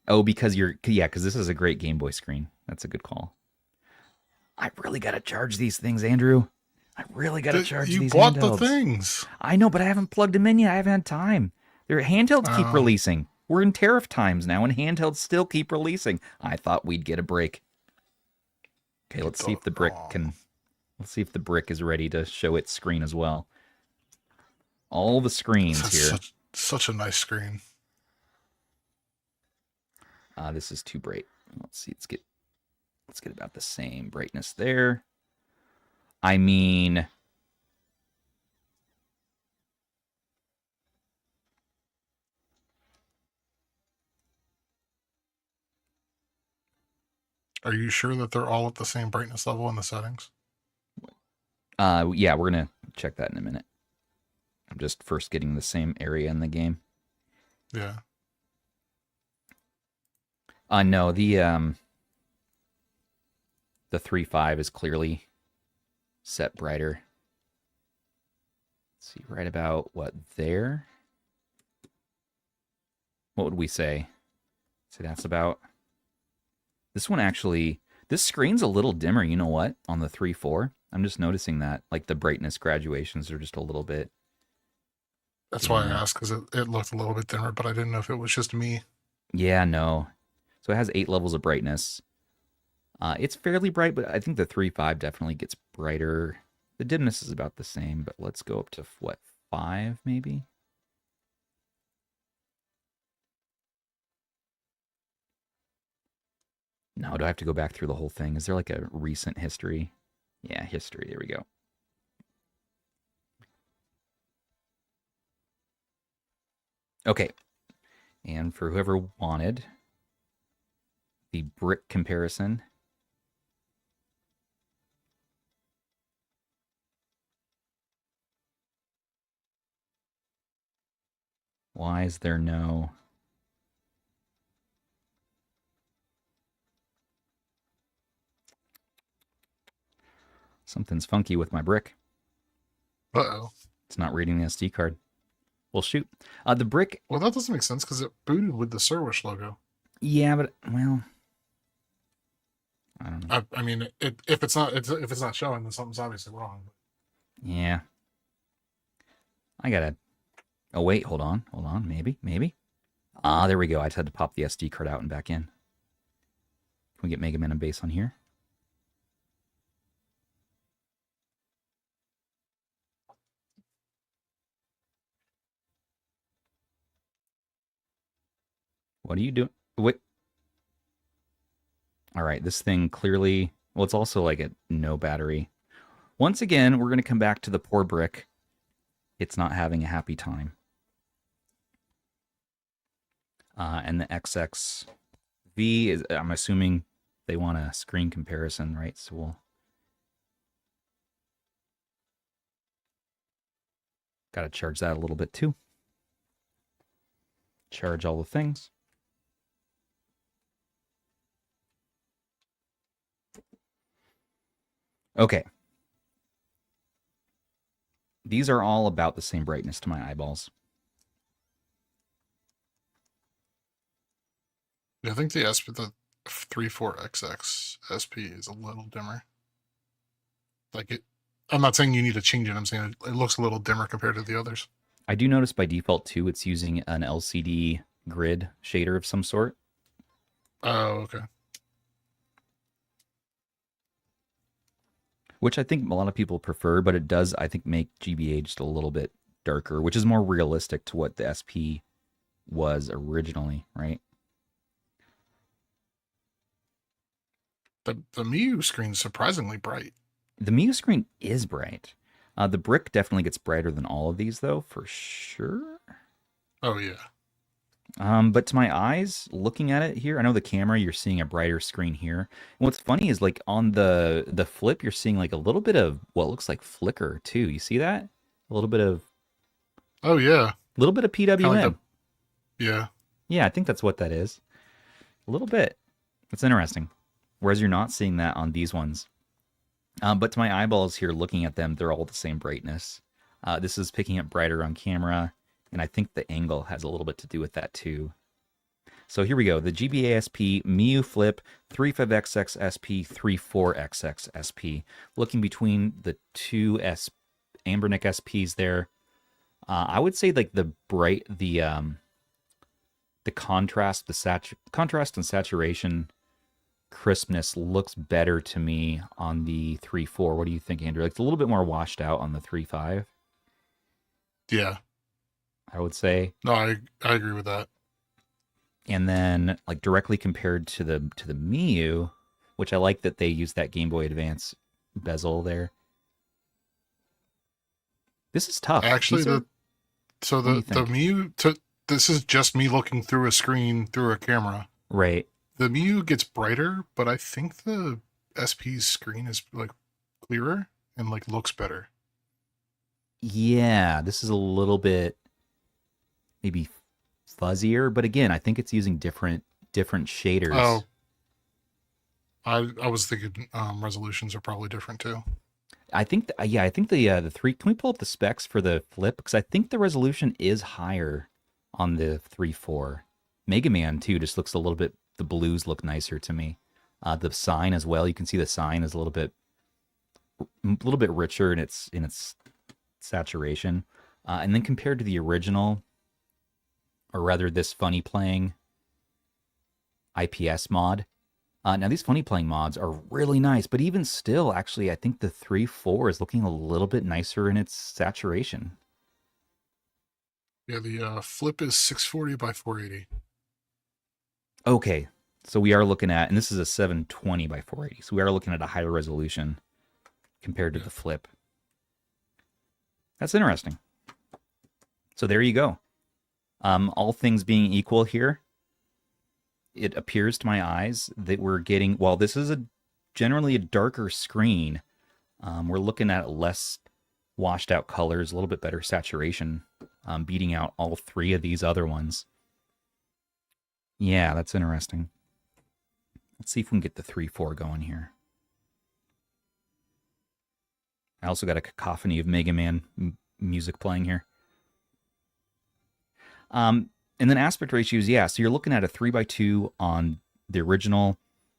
S1: Oh, because because this is a great Game Boy screen. That's a good call. I really got to charge these things, Andrew. I really got to charge these handhelds.
S2: You bought the things.
S1: I know, but I haven't plugged them in yet. I haven't had time. Their handhelds keep releasing. We're in tariff times now, and handhelds still keep releasing. I thought we'd get a break. Okay, let's see if the brick can... Let's see if the brick is ready to show its screen as well. All the screens here.
S2: Such a nice screen.
S1: This is too bright. Let's see. Let's get about the same brightness there. I mean,
S2: are you sure that they're all at the same brightness level in the settings?
S1: yeah, we're gonna check that in a minute. I'm just first getting the same area in the game.
S2: Yeah.
S1: No, the 3.5 is clearly set brighter. Let's see, right about what there? What would we say? So that's about... This one actually... This screen's a little dimmer, you know what? On the 3.4. I'm just noticing that. Like, the brightness graduations are just a little bit...
S2: That's why I asked, because it looked a little bit dimmer, but I didn't know if it was just me.
S1: Yeah, no. So it has 8 levels of brightness. It's fairly bright, but I think the 3.5 definitely gets brighter. The dimness is about the same, but let's go up to, what, 5 maybe? No, do I have to go back through the whole thing? Is there like a recent history? Yeah, history. There we go. Okay. And for whoever wanted the brick comparison, why is there no... Something's funky with my brick.
S2: Uh-oh.
S1: It's not reading the SD card. Well, shoot. The brick...
S2: Well, that doesn't make sense because it booted with the Surwish logo.
S1: Yeah, but, well... I don't know.
S2: I mean, if it's not showing, then something's obviously wrong.
S1: Yeah. I gotta... Oh, wait, hold on. Maybe. Ah, there we go. I just had to pop the SD card out and back in. Can we get Mega Man and Bass on here? What are you doing? Wait. All right, this thing clearly... Well, it's also like a no battery. Once again, we're going to come back to the poor brick. It's not having a happy time. And the XXV is... I'm assuming they want a screen comparison, right? So we'll... Got to charge that a little bit too. Charge all the things. Okay. These are all about the same brightness to my eyeballs.
S2: Yeah, I think the 34XX SP is a little dimmer. Like it, I'm not saying you need to change it. I'm saying it looks a little dimmer compared to the others.
S1: I do notice by default too, it's using an LCD grid shader of some sort.
S2: Oh, okay.
S1: Which I think a lot of people prefer, but it does, I think, make GBA just a little bit darker, which is more realistic to what the SP was originally, right?
S2: The Miyoo screen's surprisingly bright.
S1: The Miyoo screen is bright. The brick definitely gets brighter than all of these, though, for sure.
S2: Oh, yeah.
S1: But to my eyes, looking at it here, I know the camera, you're seeing a brighter screen here. And what's funny is like on the flip, you're seeing like a little bit of what looks like flicker too. You see that? A
S2: Oh yeah,
S1: little bit of
S2: kind of
S1: PWM.
S2: like yeah.
S1: Yeah, I think that's what that is. A little bit. That's interesting. Whereas you're not seeing that on these ones. But to my eyeballs here, looking at them, they're all the same brightness. This is picking up brighter on camera, and I think the angle has a little bit to do with that too. So here we go. The GBA SP Miyoo Flip 35XX SP 34XX SP. Looking between the two Anbernic SPs there. I would say like the contrast, contrast and saturation crispness looks better to me on the 3.4. What do you think, Andrew? Like it's a little bit more washed out on the 3.5.
S2: Yeah.
S1: I would say.
S2: No, I agree with that.
S1: And then like directly compared to the Miyoo, which I like that they use that Game Boy Advance bezel there. This is tough.
S2: Actually, the Miyoo, this is just me looking through a screen through a camera.
S1: Right.
S2: The Miyoo gets brighter, but I think the SP's screen is like clearer and like looks better.
S1: Yeah, this is a little bit maybe fuzzier, but again, I think it's using different shaders.
S2: Oh, I was thinking resolutions are probably different too.
S1: I think the three. Can we pull up the specs for the Flip? Because I think the resolution is higher on the 3.4. Mega Man too just looks a little bit. The blues look nicer to me. The sign as well. You can see the sign is a little bit richer in its saturation. And then compared to the original, or rather this Funny Playing IPS mod. Now these Funny Playing mods are really nice, but even still, actually, I think the 3.4 is looking a little bit nicer in its saturation.
S2: Yeah, the Flip is 640 by 480.
S1: Okay, so we are looking at, and this is a 720 by 480, so we are looking at a higher resolution compared to the Flip. That's interesting. So there you go. All things being equal here, it appears to my eyes that we're getting, while this is generally a darker screen, we're looking at less washed out colors, a little bit better saturation, beating out all three of these other ones. Yeah, that's interesting. Let's see if we can get the 3.4 going here. I also got a cacophony of Mega Man music playing here. And then aspect ratios, yeah, so you're looking at a 3:2 on the original,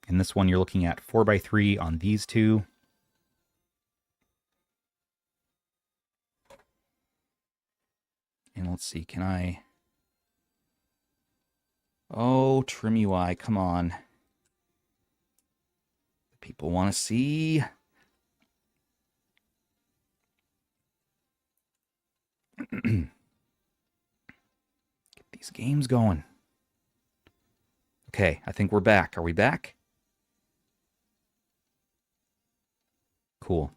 S1: and this one you're looking at 4:3 on these two. And let's see, can I... Oh, TrimUI, come on. People want to see. Get these games going. Okay, I think we're back. Are we back? Cool.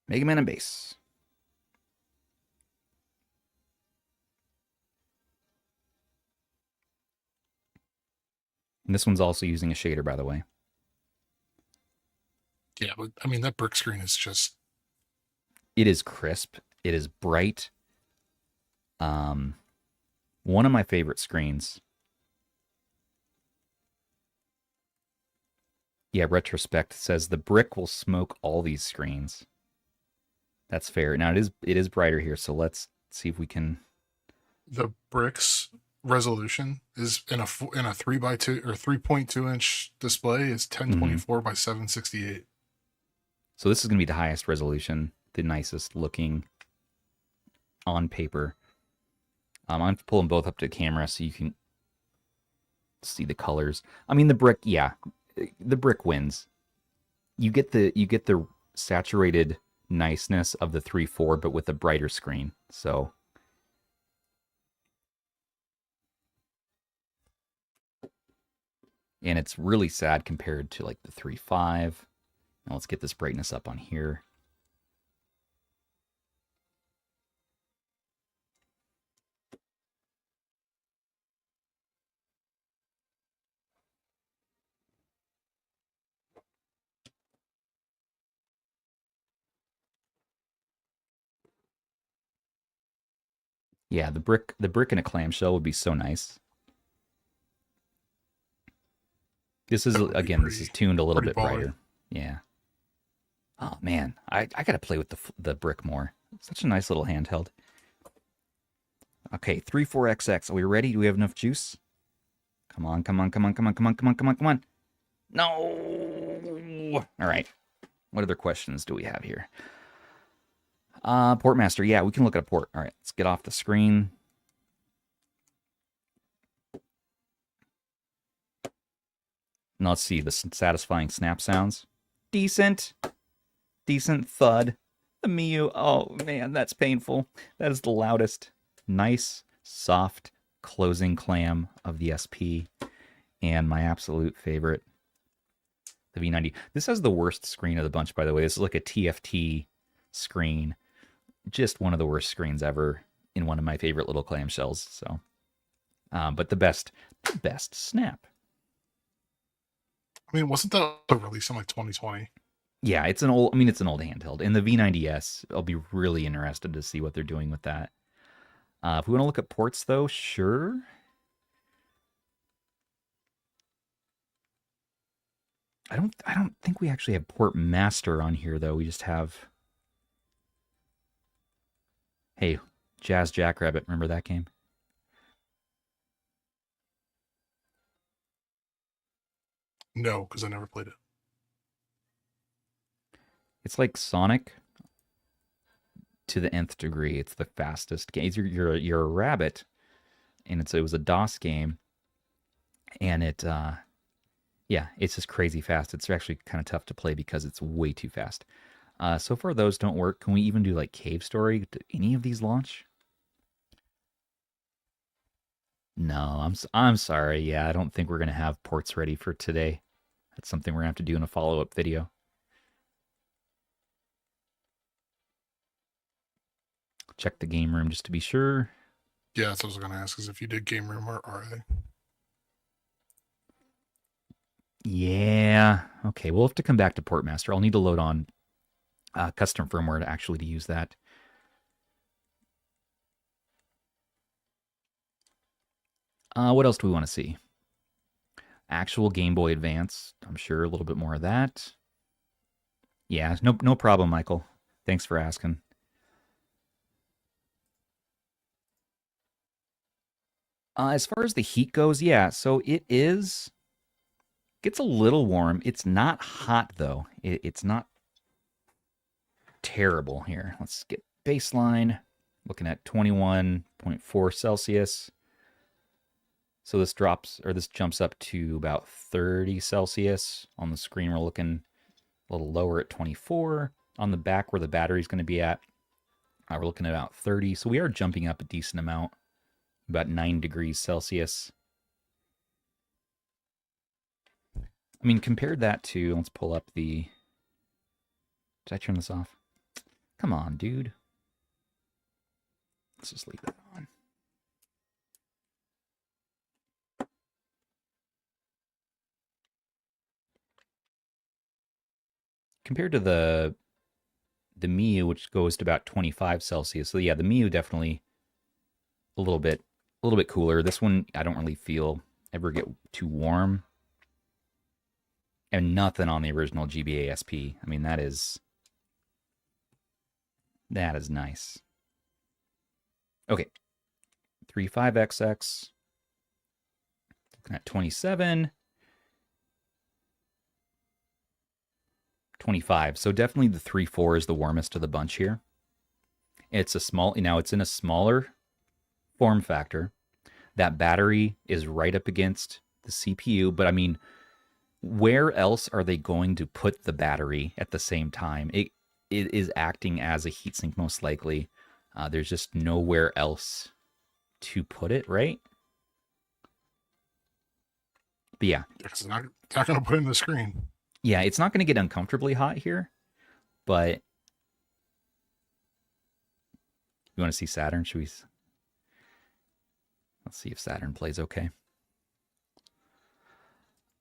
S1: Mega Man and Bass. And this one's also using a shader, by the way.
S2: Yeah, but I mean, that brick screen is just...
S1: It is crisp. It is bright. One of my favorite screens. Yeah, Retrospect says the brick will smoke all these screens. That's fair. Now it is brighter here, so let's see if we can...
S2: The brick's resolution is in a 3:2 or 3.2 inch display is 1024 by 768.
S1: So this is going to be the highest resolution, the nicest looking on paper. I'm pulling both up to camera so you can see the colors. I mean, the brick, yeah, the brick wins. You get the saturated niceness of the 3.4, but with a brighter screen. So. And it's really sad compared to like the 3.5. Now let's get this brightness up on here. Yeah, the brick in a clamshell would be so nice. This is, again, this is tuned a little bit brighter. Yeah. Oh man, I gotta play with the brick more. Such a nice little handheld. Okay, 34XX. Are we ready? Do we have enough juice? Come on, come on, come on, come on, come on, come on, come on, come on. No! All right. What other questions do we have here? Portmaster. Yeah, we can look at a port. All right, let's get off the screen. Now let's see the satisfying snap sounds. Decent. Decent thud. The Miyoo. Oh, man, that's painful. That is the loudest. Nice, soft closing clam of the SP. And my absolute favorite, the V90. This has the worst screen of the bunch, by the way. This is like a TFT screen. Just one of the worst screens ever in one of my favorite little clamshells. So, but the best snap.
S2: I mean, wasn't that a release in like 2020?
S1: Yeah, it's an old handheld. And the V90S, I'll be really interested to see what they're doing with that. If we want to look at ports, though, sure. I don't think we actually have Port Master on here, though. We just have... Hey, Jazz Jackrabbit, remember that game?
S2: No, because I never played it.
S1: It's like Sonic to the nth degree. It's the fastest game. You're a rabbit, and it was a DOS game, and it's just crazy fast. It's actually kind of tough to play because it's way too fast. So far, those don't work. Can we even do like Cave Story? Do any of these launch? No, I'm sorry. Yeah, I don't think we're gonna have ports ready for today. That's something we're gonna have to do in a follow-up video. Check the game room just to be sure.
S2: Yeah, that's what I was gonna ask. Is if you did game room or RA.
S1: Yeah. Okay, we'll have to come back to Portmaster. I'll need to load on custom firmware to use that. What else do we want to see? Actual Game Boy Advance. I'm sure a little bit more of that. Yeah, no problem, Michael. Thanks for asking. As far as the heat goes, yeah, so it gets a little warm. It's not hot, though. It's not terrible here. Let's get baseline. Looking at 21.4 Celsius. So this jumps up to about 30 Celsius. On the screen, we're looking a little lower at 24. On the back where the battery's going to be at, we're looking at about 30. So we are jumping up a decent amount, about 9 degrees Celsius. I mean, compared that to, let's pull up the, did I turn this off? Come on, dude. Let's just leave that on. Compared to the Miyoo, which goes to about 25 Celsius. So yeah, the Miyoo definitely a little bit cooler. This one, I don't really feel ever get too warm. And nothing on the original GBA SP. I mean, that is nice. Okay. 35XX. Looking at 27. 25. So definitely the 3.4 is the warmest of the bunch here. It's in a smaller form factor. That battery is right up against the CPU, but I mean, where else are they going to put the battery at the same time? It is acting as a heatsink most likely. There's just nowhere else to put it, right? But yeah.
S2: It's not going to put it in the screen.
S1: Yeah, it's not going to get uncomfortably hot here, but you want to see Saturn? Let's see if Saturn plays okay.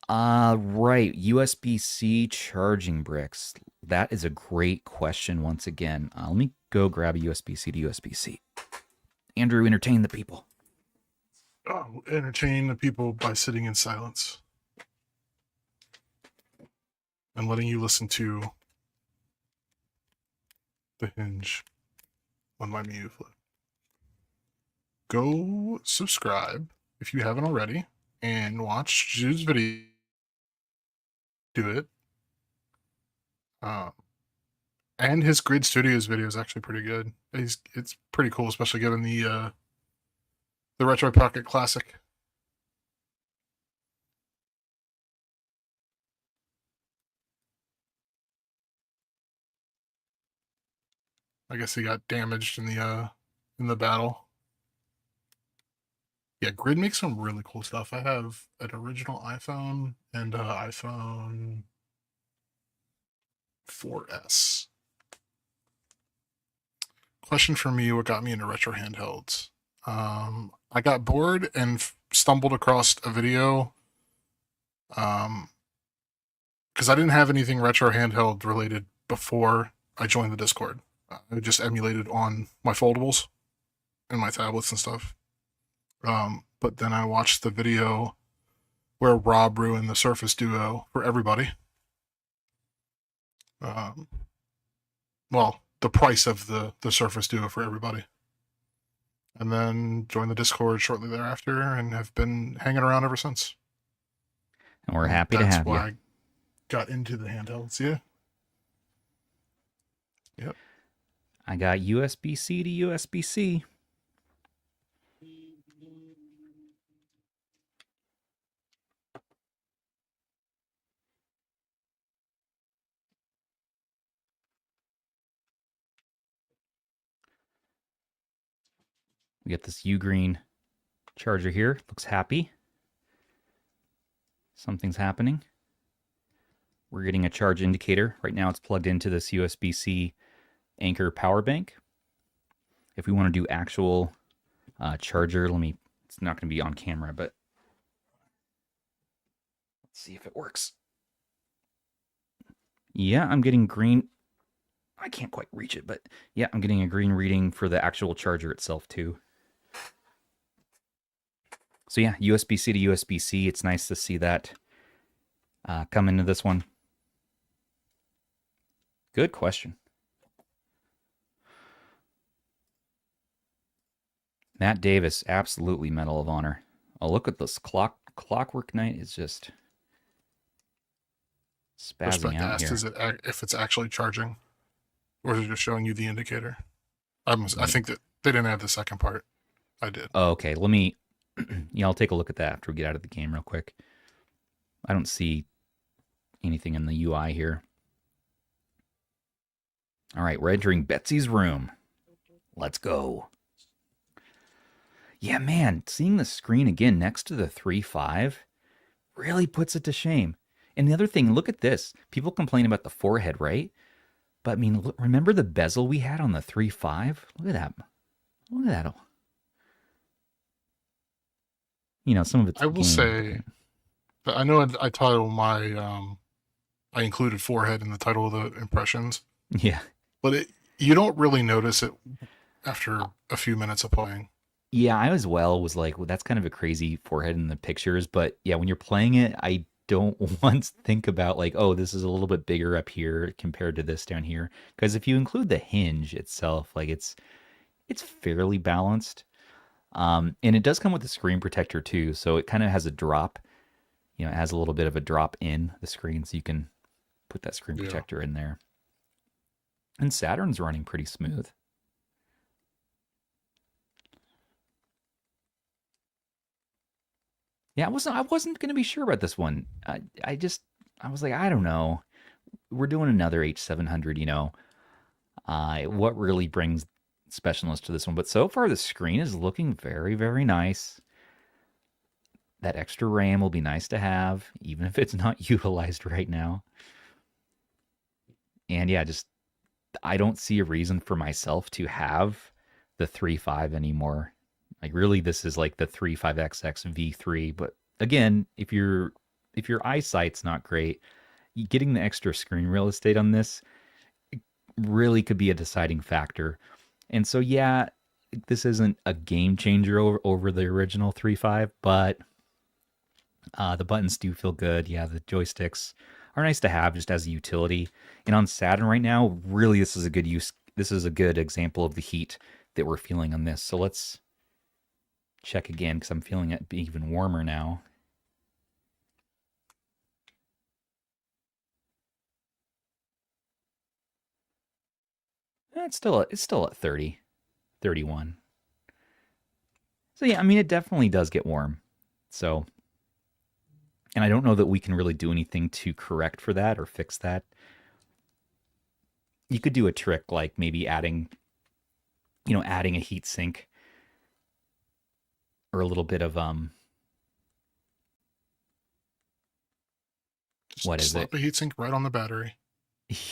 S1: Right, USB-C charging bricks. That is a great question once again. Let me go grab a USB-C to USB-C. Andrew, entertain the people.
S2: Oh, entertain the people by sitting in silence and letting you listen to the hinge on my Miyoo Flip. Go subscribe if you haven't already and watch Jude's video. Do it. And his Grid Studios video is actually pretty good. It's pretty cool, especially given the Retroid Pocket Classic. I guess he got damaged in the battle. Yeah, Grid makes some really cool stuff. I have an original iPhone and an iPhone 4S. Question for me: what got me into retro handhelds? I got bored and stumbled across a video. Because I didn't have anything retro handheld related before I joined the Discord. I just emulated on my foldables and my tablets and stuff. But then I watched the video where Rob ruined the Surface Duo for everybody. Well, the price of the Surface Duo for everybody. And then joined the Discord shortly thereafter and have been hanging around ever since.
S1: And we're happy to have
S2: That's why
S1: you.
S2: I got into the handhelds, yeah. Yep.
S1: I got USB-C to USB-C. We got this U-green charger here. Looks happy. Something's happening. We're getting a charge indicator. Right now it's plugged into this USB-C Anchor power bank. If we want to do actual charger, it's not going to be on camera, but let's see if it works. Yeah, I'm getting green. I can't quite reach it, but yeah, I'm getting a green reading for the actual charger itself too. So yeah, USB-C to USB-C. It's nice to see that come into this one. Good question. Matt Davis, absolutely Medal of Honor. Oh, look at this. Clockwork Knight is just spazzing
S2: Respect
S1: out
S2: asked,
S1: here.
S2: is it if it's actually charging? Or is it just showing you the indicator? I think that they didn't add the second part. I did.
S1: Oh, okay. Let me... yeah, I'll take a look at that after we get out of the game real quick. I don't see anything in the UI here. All right, we're entering Betsy's room. Let's go. Yeah, man, seeing the screen again next to the 3.5 really puts it to shame. And the other thing, look at this. People complain about the forehead, right? But I mean, look, remember the bezel we had on the 3.5? Look at that. Look at that. You know, some of it's...
S2: I will say, I know I title my, I included forehead in the title of the impressions.
S1: Yeah.
S2: But you don't really notice it after a few minutes of playing.
S1: Yeah, I as well was like, well, that's kind of a crazy forehead in the pictures. But yeah, when you're playing it, I don't once think about like, oh, this is a little bit bigger up here compared to this down here. Because if you include the hinge itself, like it's fairly balanced. And it does come with a screen protector too. So it kind of has a drop, it has a little bit of a drop in the screen. So you can put that screen protector in there. And Saturn's running pretty smooth. Yeah, I wasn't going to be sure about this one. I was like, I don't know. We're doing another H700, what really brings specialness to this one? But so far, the screen is looking very, very nice. That extra RAM will be nice to have, even if it's not utilized right now. And yeah, I don't see a reason for myself to have the 3.5 anymore. Like really, this is like the 35XX V3. But again, if your eyesight's not great, getting the extra screen real estate on this really could be a deciding factor. And so yeah, this isn't a game changer over the original 3.5, but the buttons do feel good. Yeah, the joysticks are nice to have just as a utility. And on Saturn right now, really, this is a good use. This is a good example of the heat that we're feeling on this. So let's check again because I'm feeling it be even warmer now. It's still at 30, 31. So yeah, I mean, it definitely does get warm. So, and I don't know that we can really do anything to correct for that or fix that. You could do a trick like maybe adding a heat sink or a little bit of what is
S2: slap
S1: it?
S2: a heatsink right on the battery.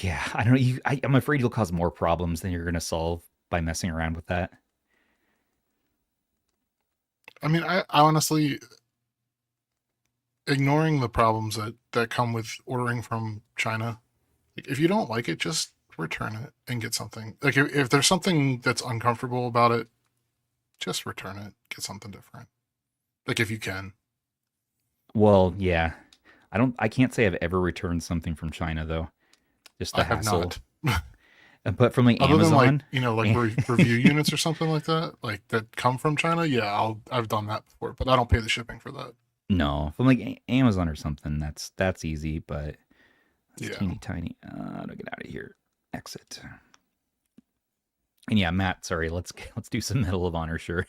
S1: Yeah, I don't know. I'm afraid you'll cause more problems than you're going to solve by messing around with that.
S2: I mean, I honestly, ignoring the problems that come with ordering from China, like, if you don't like it, just return it and get something. Like if there's something that's uncomfortable about it, just return it, get something different. Like if you can.
S1: Well, yeah. I can't say I've ever returned something from China though. Just the
S2: I have
S1: hassle.
S2: not.
S1: But from like
S2: Other
S1: Amazon,
S2: than like review units or something like that, like that come from China, yeah, I've done that before, but I don't pay the shipping for that.
S1: no, from like Amazon or something, that's easy, but it's
S2: Yeah.
S1: teeny tiny. To get out of here. Exit. And yeah, Matt, sorry, let's do some Medal of Honor, sure.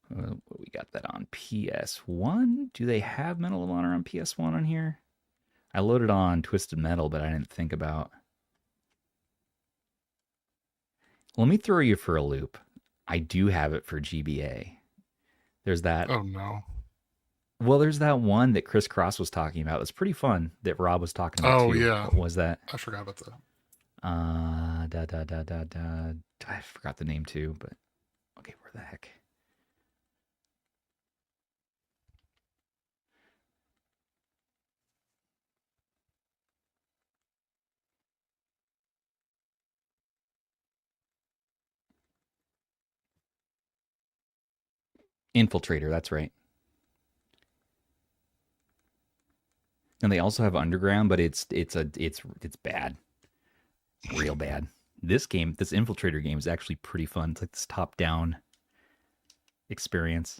S1: We got that on PS1. Do they have Medal of Honor on PS1 on here? I loaded on Twisted Metal, but I didn't think about. Let me throw you for a loop. I do have it for GBA. There's that.
S2: Oh no.
S1: Well, there's that one that Chris Cross was talking about. It's pretty fun that Rob was talking about too.
S2: Yeah.
S1: What was that?
S2: I forgot about that.
S1: I forgot the name too, but okay, where the heck? Infiltrator, that's right. And they also have Underground, but it's bad. Real bad. This Infiltrator game is actually pretty fun. It's like this top-down experience.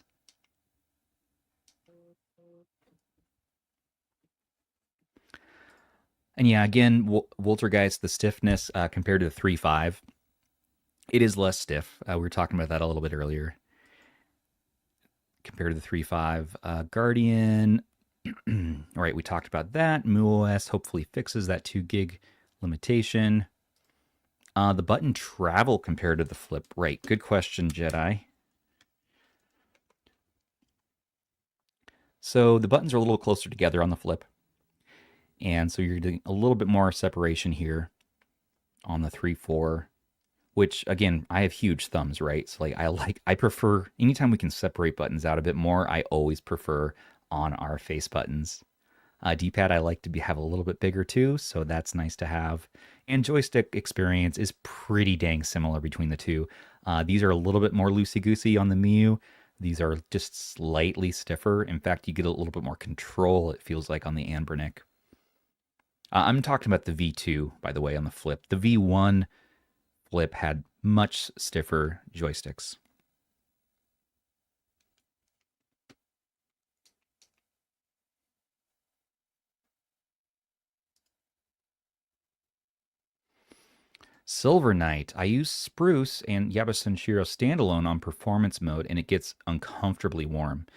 S1: And yeah, again, Woltergeist, the stiffness compared to the 3.5, it is less stiff. We were talking about that a little bit earlier. Compared to the 3.5. Guardian, all right, we talked about that. MooOS hopefully fixes that 2 gig limitation. The button travel compared to the Flip. Right, good question, Jedi. So the buttons are a little closer together on the Flip. And so you're getting a little bit more separation here on the 3.4, which again, I have huge thumbs, right? So I prefer, anytime we can separate buttons out a bit more, I always prefer on our face buttons. D-pad I like to have a little bit bigger too, so that's nice to have. And joystick experience is pretty dang similar between the two. These are a little bit more loosey-goosey on the Miyoo. These are just slightly stiffer. In fact, you get a little bit more control, it feels like, on the Anbernic. I'm talking about the V2, by the way, on the Flip. The V1 Flip had much stiffer joysticks. Silver Knight. I use Spruce and Yabasunshiro standalone on performance mode, and it gets uncomfortably warm.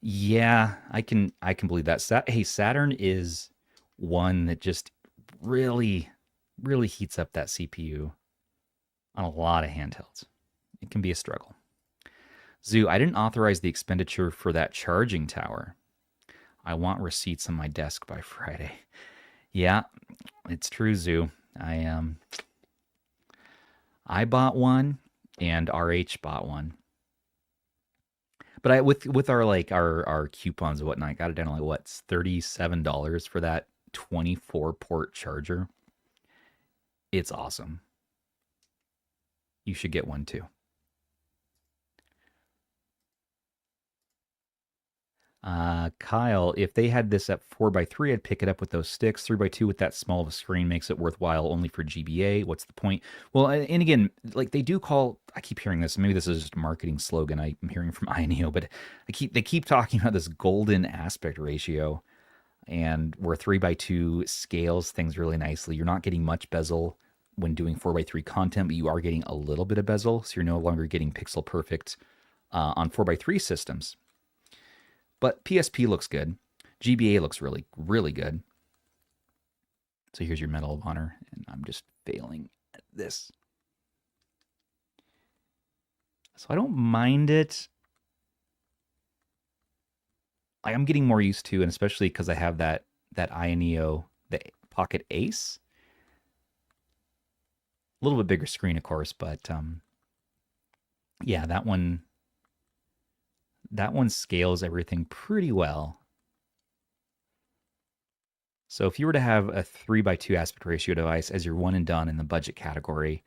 S1: Yeah, I can believe that. Hey, Saturn is one that just really heats up that CPU on a lot of handhelds. It can be a struggle. Zoo, I didn't authorize the expenditure for that charging tower. I want receipts on my desk by Friday. Yeah, it's true, Zoo. I bought one, and RH bought one. But with our like our coupons and whatnot, I got it down to like what, $37 for that 24 port charger. It's awesome. You should get one too. Kyle, if they had this at 4x3, I'd pick it up with those sticks. 3x2 with that small of a screen makes it worthwhile only for GBA. What's the point? Well, and again, like they do call, I keep hearing this, maybe this is just a marketing slogan I'm hearing from INEO, but they keep talking about this golden aspect ratio, and where 3x2 scales things really nicely. You're not getting much bezel when doing 4x3 content, but you are getting a little bit of bezel, so you're no longer getting pixel perfect on 4x3 systems. But PSP looks good. GBA looks really, really good. So here's your Medal of Honor, and I'm just failing at this. So I don't mind it. I'm getting more used to, and especially because I have that INEO, the Pocket Ace. A little bit bigger screen, of course, but yeah, that one scales everything pretty well. So if you were to have a 3x2 aspect ratio device as your one and done in the budget category,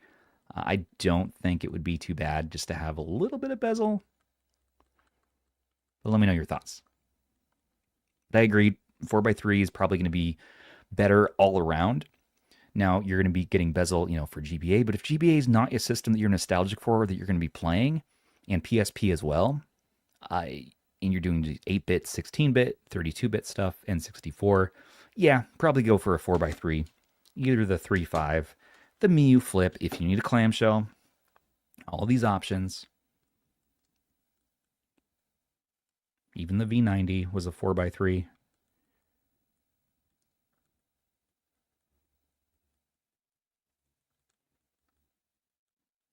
S1: I don't think it would be too bad just to have a little bit of bezel. But let me know your thoughts. But I agree, 4x3 is probably going to be better all around. Now, you're going to be getting bezel, for GBA, but if GBA is not a system that you're nostalgic for, or that you're going to be playing, and PSP as well, and you're doing 8-bit, 16-bit, 32-bit stuff, and 64, yeah, probably go for a 4x3. Either the 3.5, the Miyoo Flip if you need a clamshell, all these options. Even the V90 was a 4x3.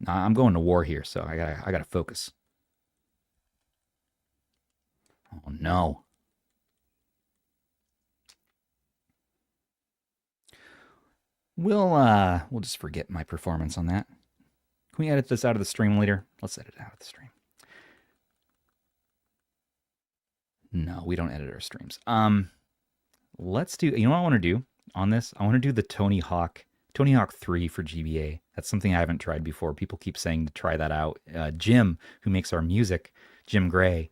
S1: I'm going to war here, so I gotta focus. Oh no. We'll just forget my performance on that. Can we edit this out of the stream later? Let's edit it out of the stream. No, we don't edit our streams. Let's do, you know what I want to do on this? I want to do the Tony Hawk 3 for GBA. That's something I haven't tried before. People keep saying to try that out. Jim, who makes our music, Jim Gray,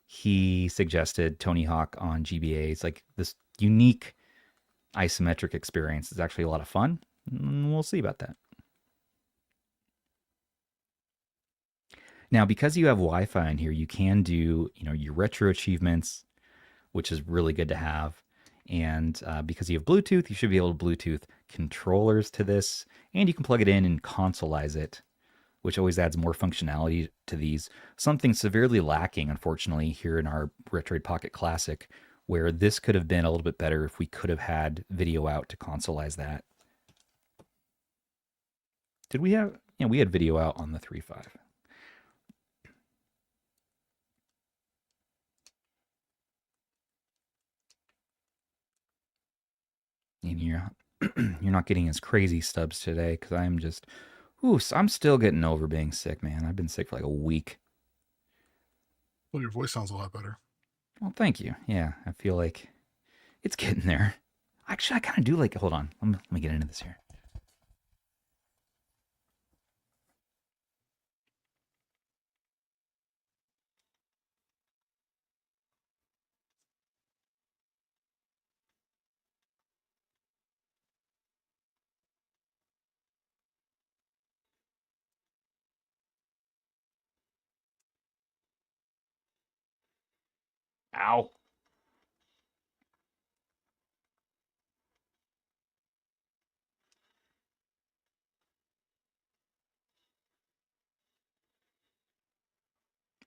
S1: he suggested Tony Hawk on GBA. It's like this unique isometric experience. It's actually a lot of fun. We'll see about that. Now, because you have Wi-Fi in here, you can do, your retro achievements, which is really good to have. And because you have Bluetooth, you should be able to Bluetooth controllers to this, and you can plug it in and consoleize it, which always adds more functionality to these. Something severely lacking, unfortunately, here in our Retroid Pocket Classic, where this could have been a little bit better if we could have had video out to consoleize that. Did we have, we had video out on the 3.5. And you're not getting as crazy, Stubbs, today, because I'm still getting over being sick, man. I've been sick for like a week.
S2: Well, your voice sounds a lot better.
S1: Well, thank you. Yeah, I feel like it's getting there. Actually, I kind of do like, hold on. Let me get into this here. Ow.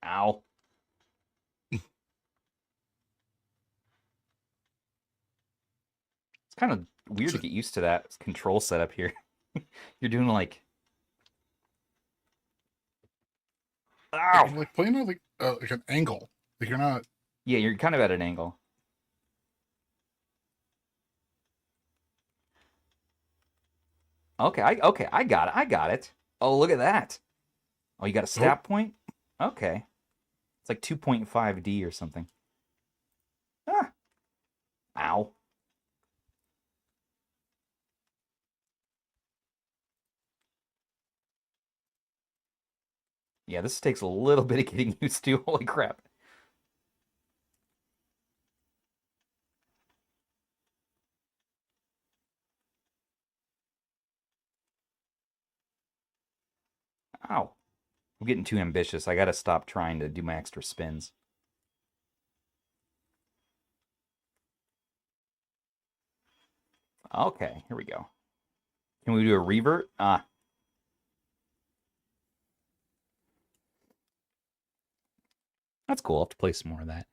S1: Ow. It's kind of weird to get used to that control setup here. You're doing like... Ow!
S2: You're like playing at like an angle. Like you're not...
S1: Yeah, you're kind of at an angle. Okay, I got it. Oh, look at that. Oh, you got a stat point? Okay. like 2.5D or something. Ah. Ow. Yeah, this takes a little bit of getting used to. Holy crap. Ow. I'm getting too ambitious. I gotta stop trying to do my extra spins. Okay, here we go. Can we do a revert? Ah. That's cool. I'll have to play some more of that.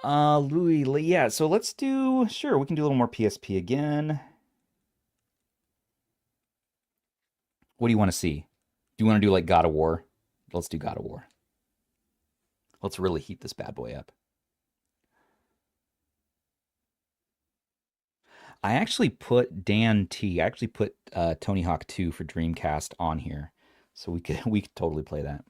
S1: Louis, yeah, so let's do, sure, we can do a little more PSP again. What do you want to see? Do you want to do like God of War? Let's do God of War. Let's really heat this bad boy up. I actually put I actually put Tony Hawk 2 for Dreamcast on here. So we could totally play that.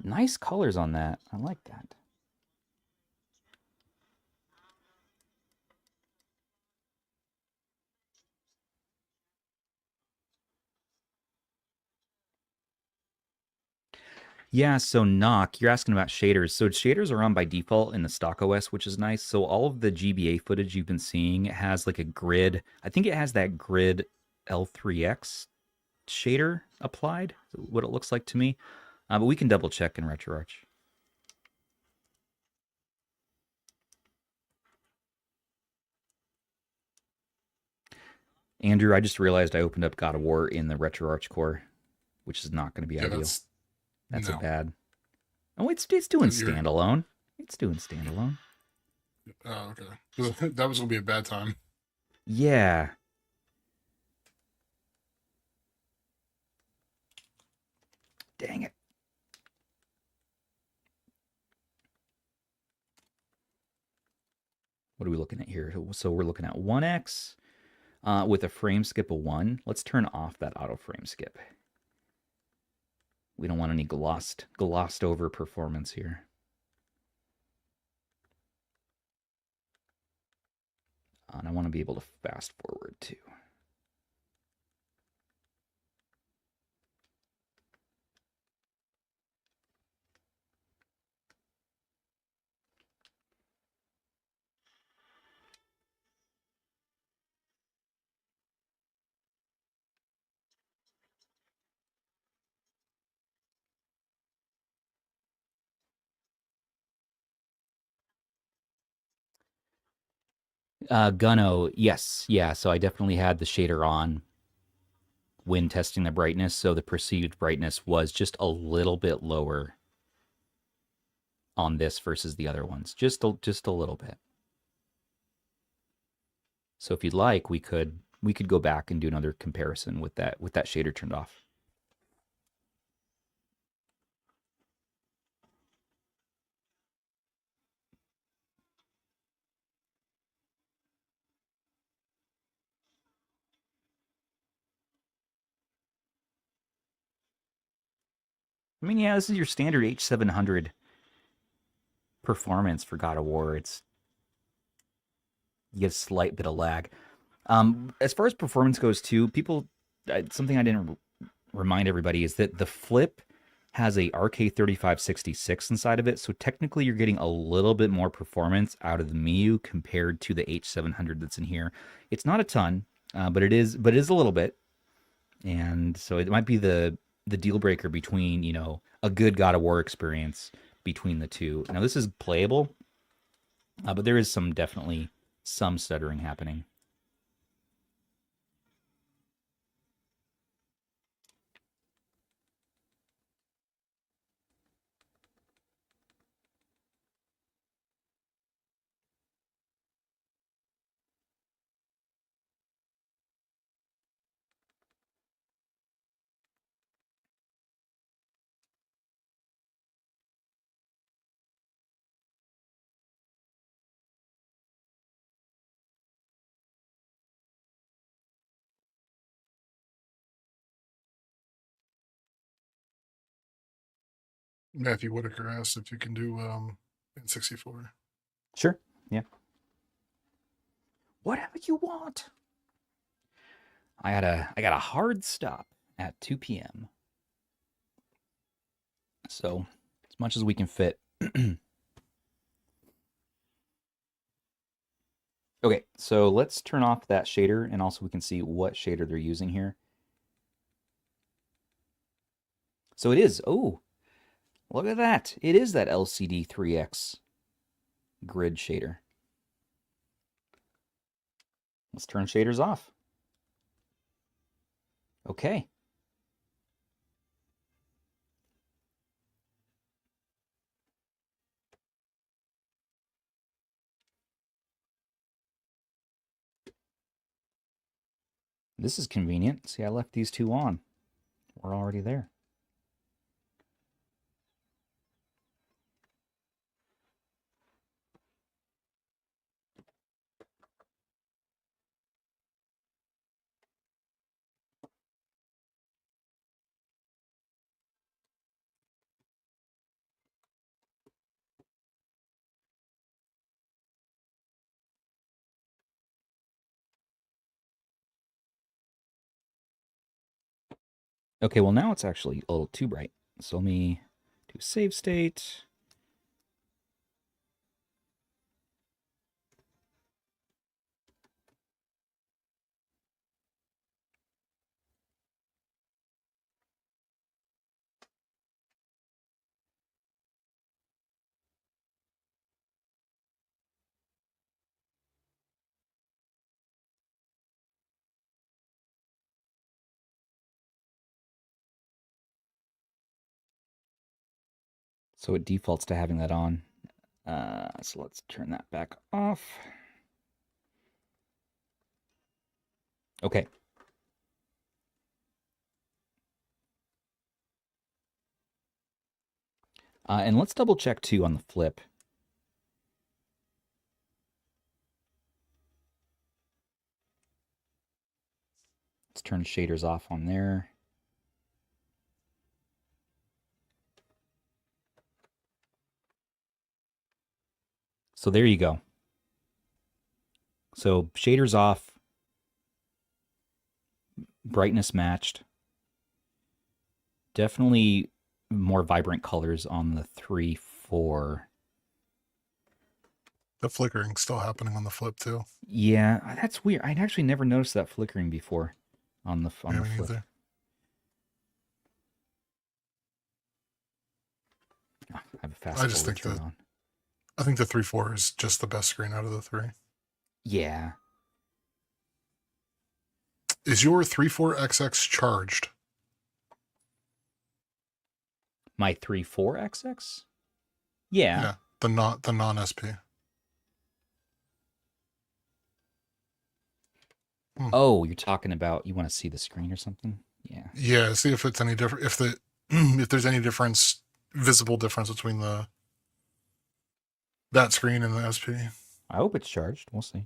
S1: Nice colors on that. I like that. Yeah, so Knock, you're asking about shaders. So shaders are on by default in the stock OS, which is nice. So all of the GBA footage you've been seeing has like a grid. I think it has that grid L3X shader applied, what it looks like to me. But we can double check in RetroArch. Andrew, I just realized I opened up God of War in the RetroArch core, which is not going to be ideal. That's
S2: no.
S1: a bad. Oh, it's doing standalone. It's doing standalone.
S2: Oh, okay. That was gonna be a bad time.
S1: Yeah. Dang it. What are we looking at here? So we're looking at 1x with a frame skip of 1. Let's turn off that auto frame skip. We don't want any glossed over performance here. And I want to be able to fast forward too. Gunno, yes, yeah. So I definitely had the shader on when testing the brightness, so the perceived brightness was just a little bit lower on this versus the other ones, just a little bit. So if you'd like, we could go back and do another comparison with that shader turned off. I mean, yeah, this is your standard H700 performance for God of War. You get a slight bit of lag. As far as performance goes, too, something I didn't remind everybody is that the Flip has a RK3566 inside of it, so technically you're getting a little bit more performance out of the Miyoo compared to the H700 that's in here. It's not a ton, but it is a little bit, and so it might be the deal breaker between a good God of War experience between the two. Now this is playable, but there is definitely some stuttering happening.
S2: Matthew Whitaker asked if you can do N64.
S1: Sure. Yeah. Whatever you want. I got a hard stop at 2 p.m. So as much as we can fit. Okay, so let's turn off that shader, and also we can see what shader they're using here. So it is, oh, look at that. It is that LCD 3X grid shader. Let's turn shaders off. Okay. This is convenient. See, I left these two on. We're already there. Okay, well now it's actually a little too bright. So let me do save state. So it defaults to having that on. So let's turn that back off. Okay. And let's double check too on the flip. Let's turn shaders off on there. So there you go. So shaders off, brightness matched. Definitely more vibrant colors on the 3, 4.
S2: The flickering's still happening on the flip too.
S1: Yeah, that's weird. I'd actually never noticed that flickering before on the
S2: Yeah,
S1: flip.
S2: either.
S1: Oh, I have a fast
S2: I just think
S1: turn on.
S2: I think the 3.4 is just the best screen out of the three.
S1: Yeah.
S2: Is your 34XX charged?
S1: My 34XX? Yeah.
S2: Yeah, the non-SP.
S1: Oh, you're talking about you want to see the screen or something? Yeah.
S2: Yeah, see if it's any different. If there's any visible difference between that screen and the SP.
S1: I hope it's charged. We'll see.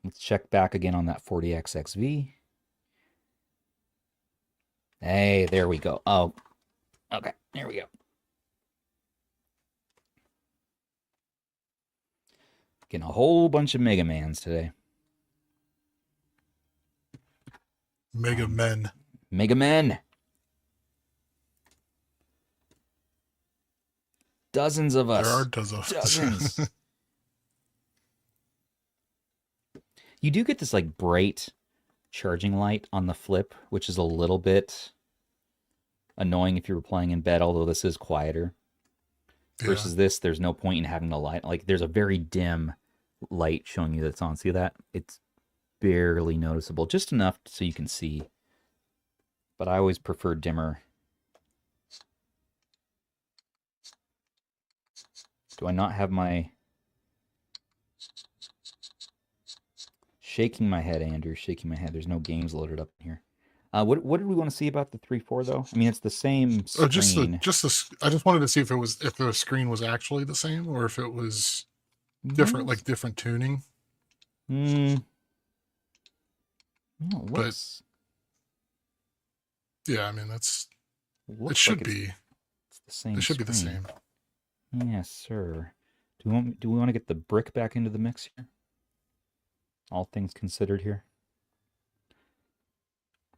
S1: Let's check back again on that 40XXV. Hey, there we go. Oh, okay. There we go. Getting a whole bunch of Mega Mans today.
S2: Mega Men.
S1: Mega Men. Dozens of us.
S2: There are dozens.
S1: You do get this like bright charging light on the flip, which is a little bit annoying if you were playing in bed, although this is quieter. Versus this, there's no point in having the light. Like there's a very dim light showing you that it's on. See that? It's barely noticeable, just enough so you can see. But I always prefer dimmer. Do I not have my... Shaking my head, Andrew. Shaking my head. There's no games loaded up in here. What did we want to see about the 3.4 though? I mean, it's the same screen.
S2: I just wanted to see if the screen was actually the same or if it was different, like different tuning.
S1: No, it looks
S2: Yeah, I mean that's it
S1: Looks
S2: should
S1: like
S2: be.
S1: it's the same
S2: It should be
S1: screen.
S2: the same.
S1: Yes, sir. Do we want to get the brick back into the mix here? All things considered here.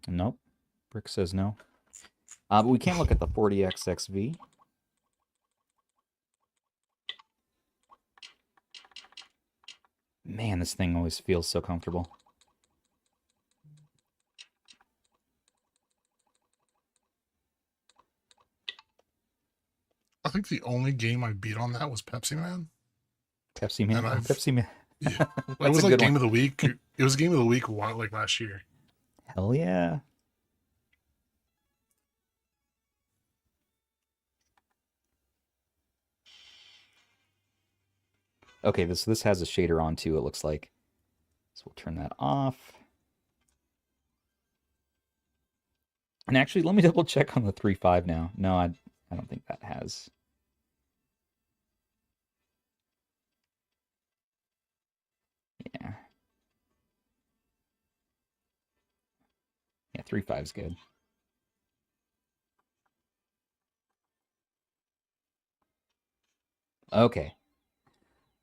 S1: Nope. Brick says no. But we can look at the 40XXV. Man, this thing always feels so comfortable.
S2: I think the only game I beat on that was Pepsi Man.
S1: Pepsi Man.
S2: And
S1: Oh, Pepsi Man.
S2: Yeah, it
S1: That's
S2: was
S1: a
S2: like
S1: good
S2: game
S1: one.
S2: of the week. It was game of the week like last year.
S1: Hell yeah. Okay, this has a shader on too, it looks like. So we'll turn that off. And actually, let me double check on the 3.5 now. No, I don't think that has. Yeah. Yeah, 3.5 is good. Okay.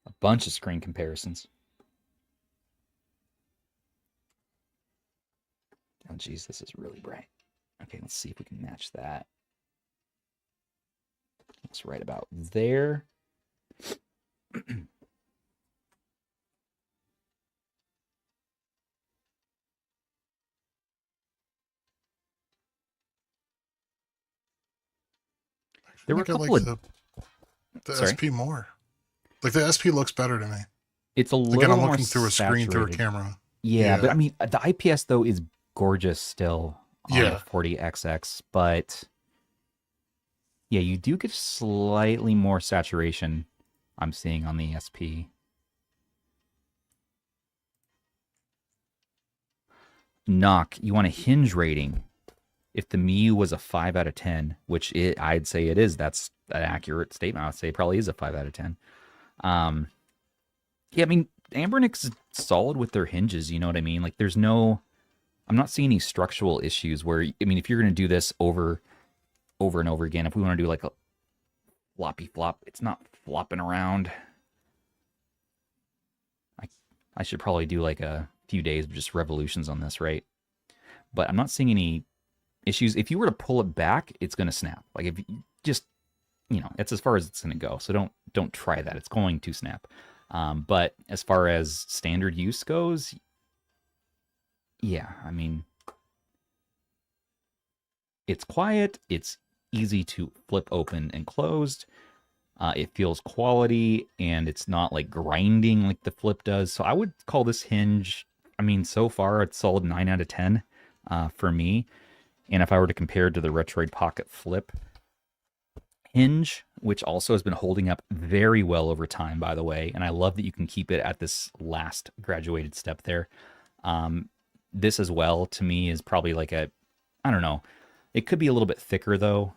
S1: A bunch of screen comparisons. Oh, geez, this is really bright. Okay, let's see if we can match that. It's right about there. There were a couple of...
S2: the
S1: Sorry?
S2: SP more. Like the SP looks better to me.
S1: It's a little
S2: Again, I'm
S1: more
S2: looking through a screen through a
S1: saturated.
S2: camera.
S1: Yeah, but I mean, the IPS though is gorgeous still on the
S2: Yeah.
S1: 40XX, but yeah, you do get slightly more saturation I'm seeing on the SP. Knock, you want a hinge rating. If the Miyoo was a 5 out of 10, which I'd say it is, that's an accurate statement. I'd say it probably is a 5 out of 10. Yeah, I mean, Anbernic's solid with their hinges, you know what I mean? Like, there's no... I'm not seeing any structural issues where, I mean, if you're going to do this over and over again, if we want to do like a floppy flop, it's not flopping around. I should probably do like a few days of just revolutions on this, right? But I'm not seeing any issues. If you were to pull it back, it's going to snap. Like if you just, you know, it's as far as it's going to go. So don't try that. It's going to snap. But as far as standard use goes, yeah, I mean, it's quiet. It's easy to flip open and closed. It feels quality, and it's not like grinding like the Flip does. So I would call this hinge, I mean, so far it's solid 9 out of 10 for me. And if I were to compare it to the Retroid Pocket Flip hinge, which also has been holding up very well over time, by the way, and I love that you can keep it at this last graduated step there. This as well, to me, is probably like a, I don't know, it could be a little bit thicker though.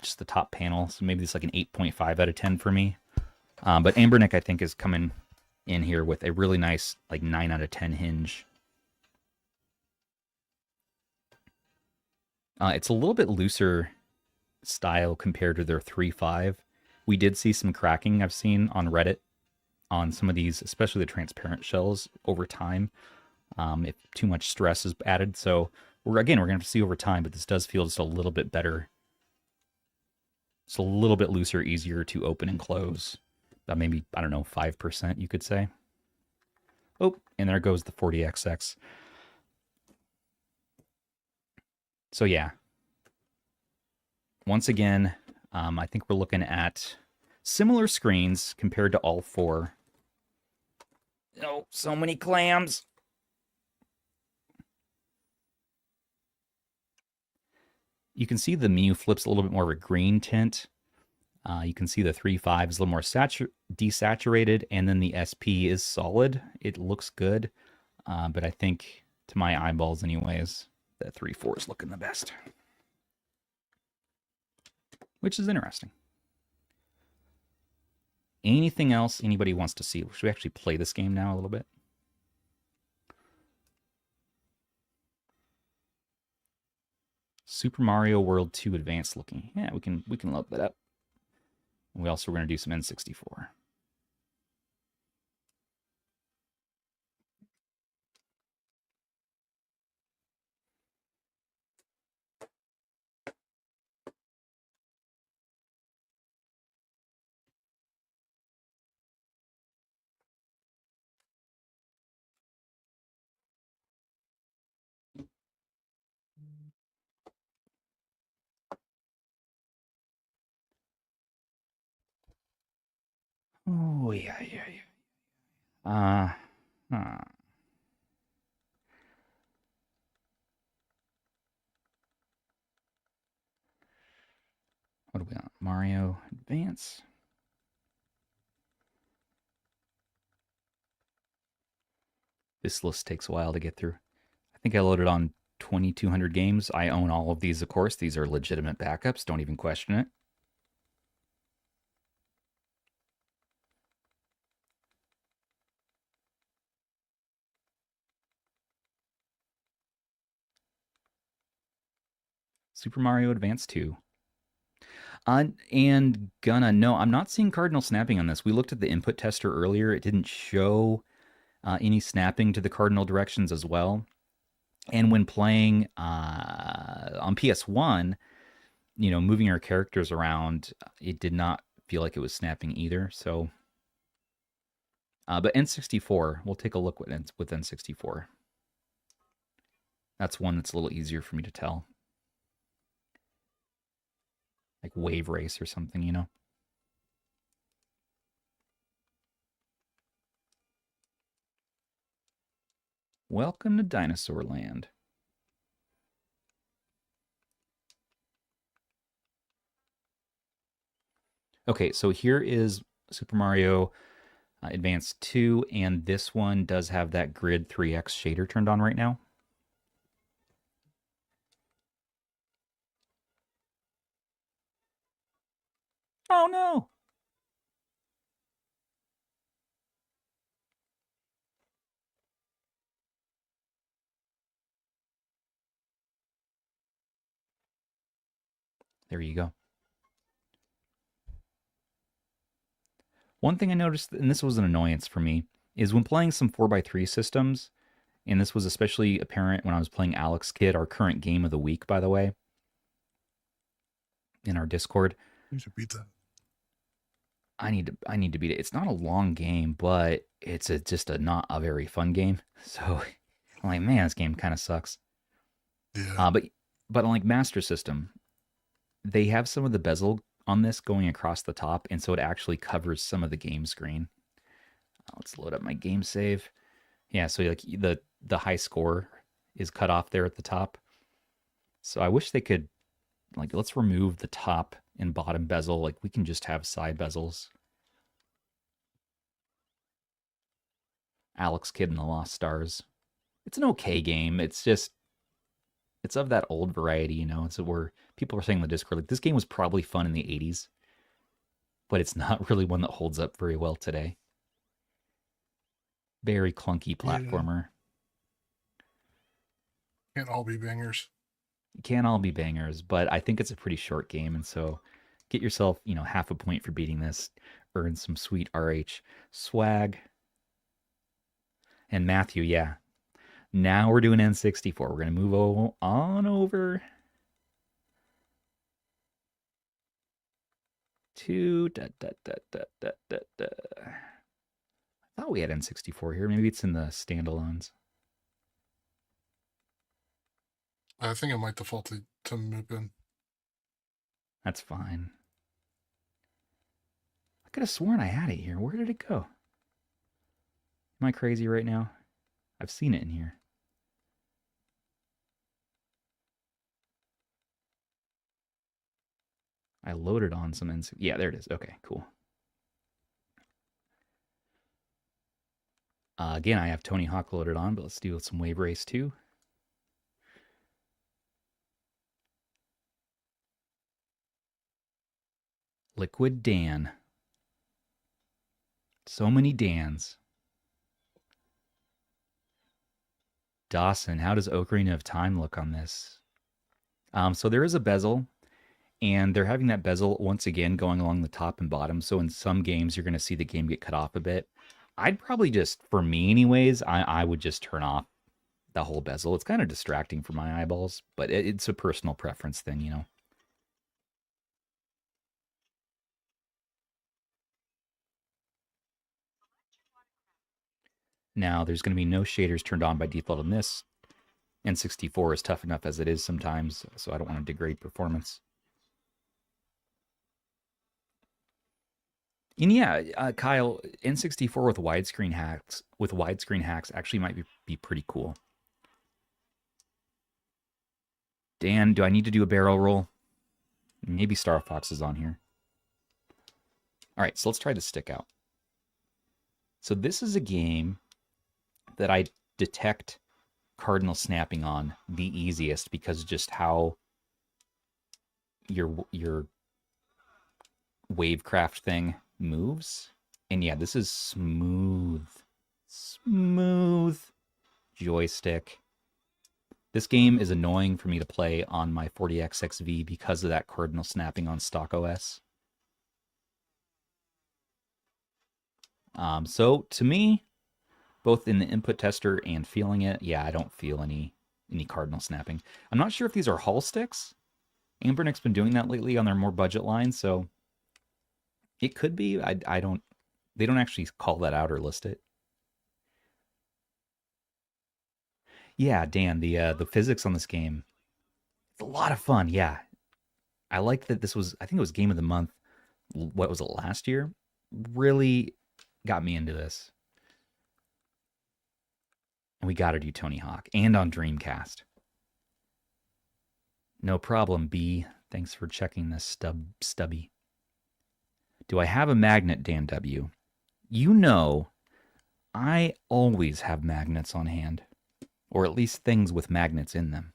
S1: Just the top panel, so maybe it's like an 8.5 out of 10 for me. But Anbernic, I think, is coming in here with a really nice like 9 out of 10 hinge. It's a little bit looser style compared to their 3.5. We did see some cracking I've seen on Reddit on some of these, especially the transparent shells over time, if too much stress is added. So we're going to have to see over time, but this does feel just a little bit better. It's a little bit looser, easier to open and close. Maybe, I don't know, 5% you could say. Oh, and there goes the 40XX. So yeah. Once again, I think we're looking at similar screens compared to all four. Oh, so many clams. You can see the Miyoo Flip's a little bit more of a green tint. You can see the 3.5 is a little more desaturated, and then the SP is solid. It looks good, but I think, to my eyeballs anyways, the 3.4 is looking the best. Which is interesting. Anything else anybody wants to see? Should we actually play this game now a little bit? Super Mario World 2 Advanced looking. Yeah, we can load that up. We also we're going to do some N64. Oh yeah. Huh. What do we want? Mario Advance. This list takes a while to get through. I think I loaded on 2,200 games. I own all of these, of course. These are legitimate backups. Don't even question it. Super Mario Advance 2. And no, I'm not seeing cardinal snapping on this. We looked at the input tester earlier. It didn't show any snapping to the cardinal directions as well. And when playing on PS1, moving our characters around, it did not feel like it was snapping either. So, but N64, we'll take a look with N64. That's one that's a little easier for me to tell. Like Wave Race or something, Welcome to Dinosaur Land. Okay, so here is Super Mario Advance 2, and this one does have that Grid 3X shader turned on right now. Oh no! There you go. One thing I noticed, and this was an annoyance for me, is when playing some 4x3 systems, and this was especially apparent when I was playing Alex Kidd, our current game of the week, by the way, in our Discord.
S2: You should beat that.
S1: I need to beat it. It's not a long game, but it's just not a very fun game. So I'm like, man, this game kind of sucks.
S2: Yeah.
S1: But on like Master System, they have some of the bezel on this going across the top, and so it actually covers some of the game screen. Let's load up my game save. Yeah, so like the high score is cut off there at the top. So I wish they could, like, let's remove the top and bottom bezel. Like, we can just have side bezels. Alex Kidd and the Lost Stars. It's an okay game. It's of that old variety, It's where people are saying in the Discord, like, this game was probably fun in the 80s, but it's not really one that holds up very well today. Very clunky platformer.
S2: Can't all be bangers.
S1: It can't all be bangers, but I think it's a pretty short game, and so get yourself, half a point for beating this. Earn some sweet RH swag. And Matthew, yeah. Now we're doing N64. We're going to move on over to I thought we had N64 here. Maybe it's in the standalones.
S2: I think it might default to Mupen.
S1: That's fine. I could have sworn I had it here. Where did it go? Am I crazy right now? I've seen it in here. I loaded on some N64. Yeah, there it is. Okay, cool. Again, I have Tony Hawk loaded on, but let's do some Wave Race 2. Liquid Dan. So many Dans. Dawson, how does Ocarina of Time look on this? So there is a bezel, and they're having that bezel once again going along the top and bottom. So in some games, you're going to see the game get cut off a bit. I'd probably just, for me anyways, I would just turn off the whole bezel. It's kind of distracting for my eyeballs, but it's a personal preference thing, you know. Now, there's going to be no shaders turned on by default on this. N64 is tough enough as it is sometimes, so I don't want to degrade performance. And yeah, Kyle, N64 with widescreen hacks actually might be pretty cool. Dan, do I need to do a barrel roll? Maybe Star Fox is on here. All right, so let's try the stick out. So this is a game that I detect cardinal snapping on the easiest because just how your wavecraft thing moves. And yeah, this is smooth joystick. This game is annoying for me to play on my 40XXV because of that cardinal snapping on stock OS. So to me, both in the input tester and feeling it, yeah, I don't feel any cardinal snapping. I'm not sure if these are Hall sticks. Anbernic's been doing that lately on their more budget lines, so it could be. I don't. They don't actually call that out or list it. Yeah, Dan, the physics on this game, it's a lot of fun. Yeah, I like that this was. I think it was Game of the Month. What was it, last year? Really got me into this. And we got to do Tony Hawk and on Dreamcast. No problem, B. Thanks for checking this stubby. Do I have a magnet, Dan W? You know, I always have magnets on hand. Or at least things with magnets in them.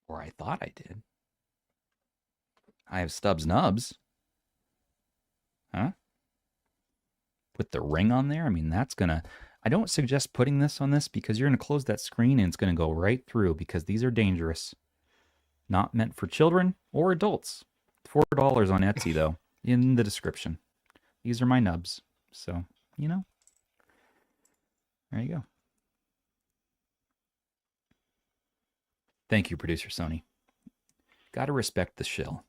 S1: Or I thought I did. I have Stubbs nubs. Huh? With the ring on there? I mean, that's gonna... I don't suggest putting this on this because you're gonna close that screen and it's gonna go right through because these are dangerous. Not meant for children or adults. $4 on Etsy, though, in the description. These are my nubs. So, you know. There you go. Thank you, producer Sony. Gotta respect the shill.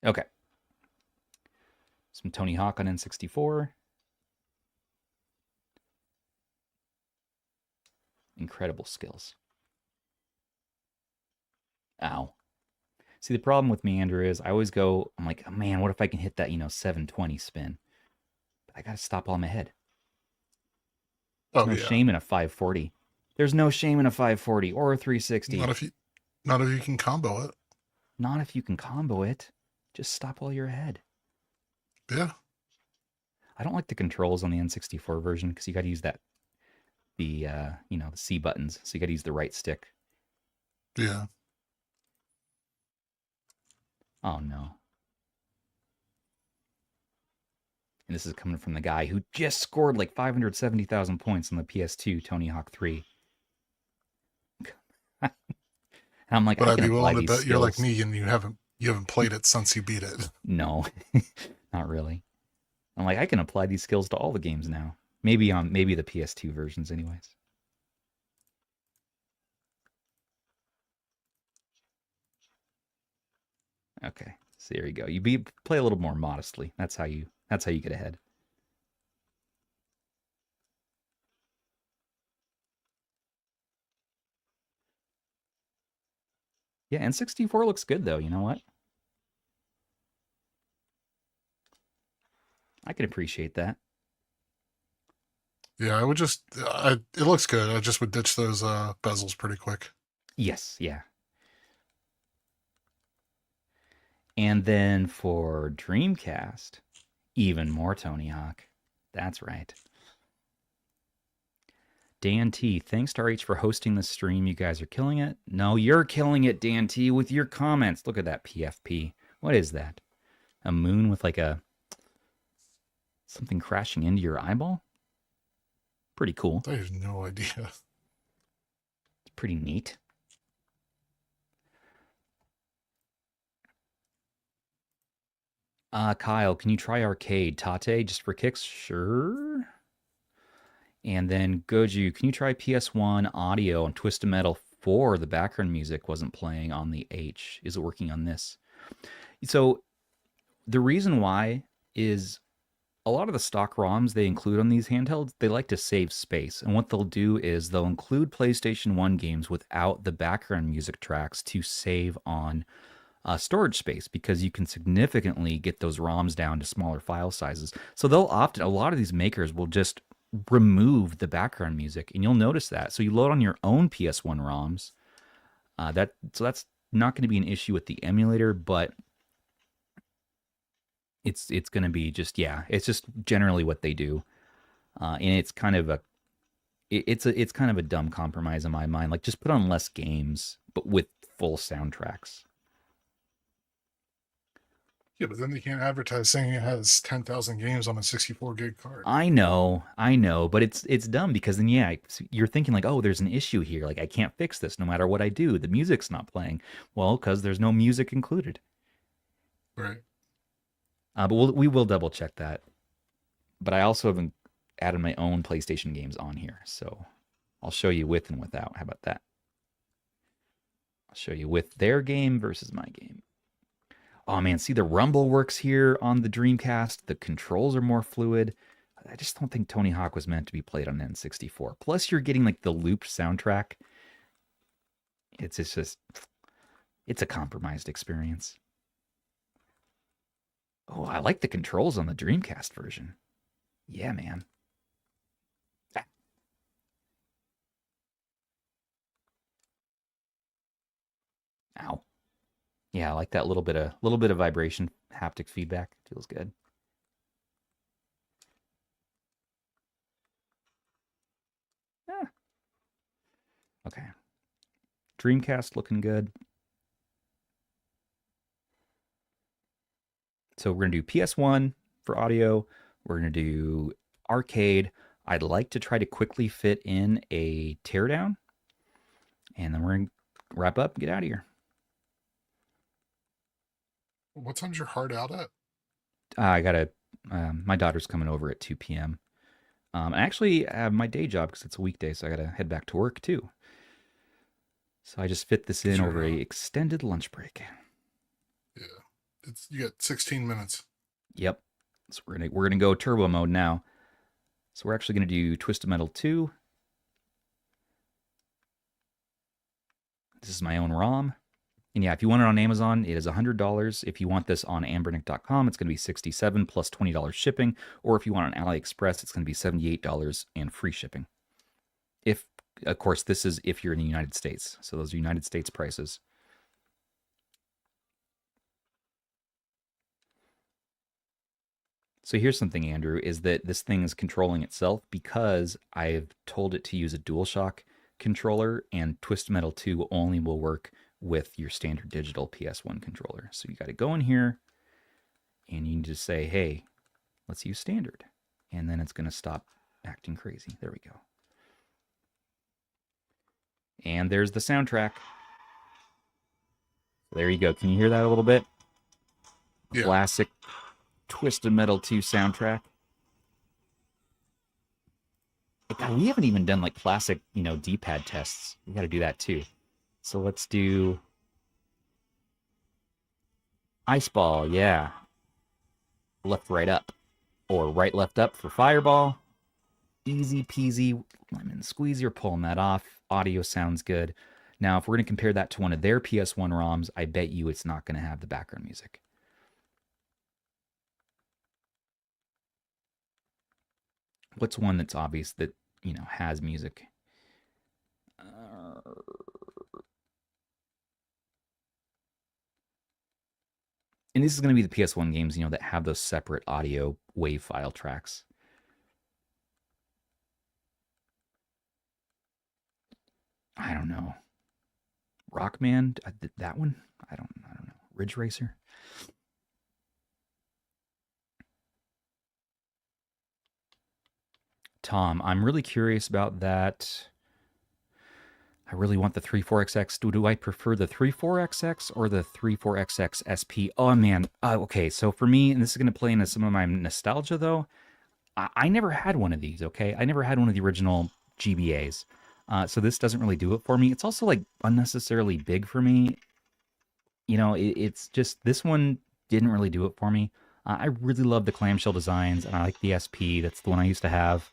S1: Okay. Some Tony Hawk on N64. Incredible skills. Ow. See, the problem with me, Andrew, is I always go, I'm like, oh, man, what if I can hit that, 720 spin? But I got to stop on my head. There's no shame in a 540. There's no shame in a 540 or a 360.
S2: Not if you can combo it.
S1: Not if you can combo it. Just stop while you're ahead.
S2: Yeah.
S1: I don't like the controls on the N64 version because you got to use the C buttons. So you got to use the right stick.
S2: Yeah.
S1: Oh, no. And this is coming from the guy who just scored like 570,000 points on the PS2 Tony Hawk 3. And I'm like,
S2: but
S1: I
S2: I'd be willing to bet
S1: skills.
S2: You're like me and you haven't played it since you beat it.
S1: No, not really. I'm like, I can apply these skills to all the games now. Maybe the PS2 versions anyways. Okay, so there you go. You play a little more modestly. That's how you get ahead. Yeah, N64 looks good though. You know what? I can appreciate that.
S2: Yeah, I would just... it looks good. I just would ditch those bezels pretty quick.
S1: Yes, yeah. And then for Dreamcast, even more Tony Hawk. That's right. Dan T, thanks to RH for hosting the stream. You guys are killing it. No, you're killing it, Dan T, with your comments. Look at that PFP. What is that? A moon with like a something crashing into your eyeball? Pretty cool.
S2: I have no idea.
S1: It's pretty neat. Kyle, can you try Arcade Tate just for kicks? Sure. And then Goju, can you try PS1 audio on Twisted Metal 4? The background music wasn't playing on the H. Is it working on this? So the reason why is a lot of the stock ROMs they include on these handhelds, they like to save space. And what they'll do is they'll include PlayStation 1 games without the background music tracks to save on storage space, because you can significantly get those ROMs down to smaller file sizes. So they'll often, a lot of these makers will just remove the background music, and you'll notice that. So you load on your own PS1 ROMs. So that's not going to be an issue with the emulator, but it's going to be just, yeah, it's just generally what they do, and it's kind of a it's kind of a dumb compromise in my mind. Like, just put on less games, but with full soundtracks.
S2: Yeah, but then they can't advertise saying it has 10,000 games on a 64 gig card.
S1: I know, but it's dumb, because then, yeah, you're thinking like, oh, there's an issue here. Like, I can't fix this no matter what I do. The music's not playing. Well, because there's no music included.
S2: Right.
S1: But we will double check that. But I also haven't added my own PlayStation games on here, so I'll show you with and without. How about that? I'll show you with their game versus my game. Oh man, see, the rumble works here on the Dreamcast. The controls are more fluid. I just don't think Tony Hawk was meant to be played on N64. Plus, you're getting like the looped soundtrack. It's a compromised experience. Oh, I like the controls on the Dreamcast version. Yeah, man. Ow. Yeah, I like that little bit of vibration, haptic feedback. Feels good. Yeah. Okay. Dreamcast looking good. So we're going to do PS1 for audio. We're going to do arcade. I'd like to try to quickly fit in a teardown. And then we're going to wrap up and get out of here.
S2: What time's your heart out at?
S1: I got to, my daughter's coming over at 2 p.m. I actually have my day job because it's a weekday, so I got to head back to work too. So I just fit this in over a extended lunch break.
S2: Yeah. You got 16 minutes.
S1: Yep. So we're gonna go turbo mode now. So we're actually gonna do Twisted Metal 2. This is my own ROM. And yeah, if you want it on Amazon, it is $100. If you want this on Anbernic.com, it's going to be $67 plus $20 shipping. Or if you want on AliExpress, it's going to be $78 and free shipping. If, of course, this is if you're in the United States. So those are United States prices. So here's something, Andrew, is that this thing is controlling itself because I've told it to use a DualShock controller, and Twisted Metal 2 only will work with your standard digital PS1 controller. So you got to go in here and you can just say, hey, let's use standard. And then it's going to stop acting crazy. There we go. And there's the soundtrack. There you go. Can you hear that a little bit?
S2: Yeah.
S1: Classic Twisted Metal 2 soundtrack. God, we haven't even done like classic, D-pad tests. We got to do that too. So let's do Ice Ball, yeah. Left, right, up. Or right, left, up for Fireball. Easy peasy, lemon squeezy, or pulling that off. Audio sounds good. Now, if we're going to compare that to one of their PS1 ROMs, I bet you it's not going to have the background music. What's one that's obvious that, has music? And this is going to be the PS1 games, that have those separate audio wave file tracks. I don't know. Rockman, that one? I don't know. Ridge Racer. Tom, I'm really curious about that. I really want the 34XX. Do I prefer the 34XX or the 34XX SP? Oh, man. Okay, so for me, and this is going to play into some of my nostalgia, though, I never had one of these, okay? I never had one of the original GBAs. So this doesn't really do it for me. It's also, like, unnecessarily big for me. It's just, this one didn't really do it for me. I really love the clamshell designs, and I like the SP. That's the one I used to have.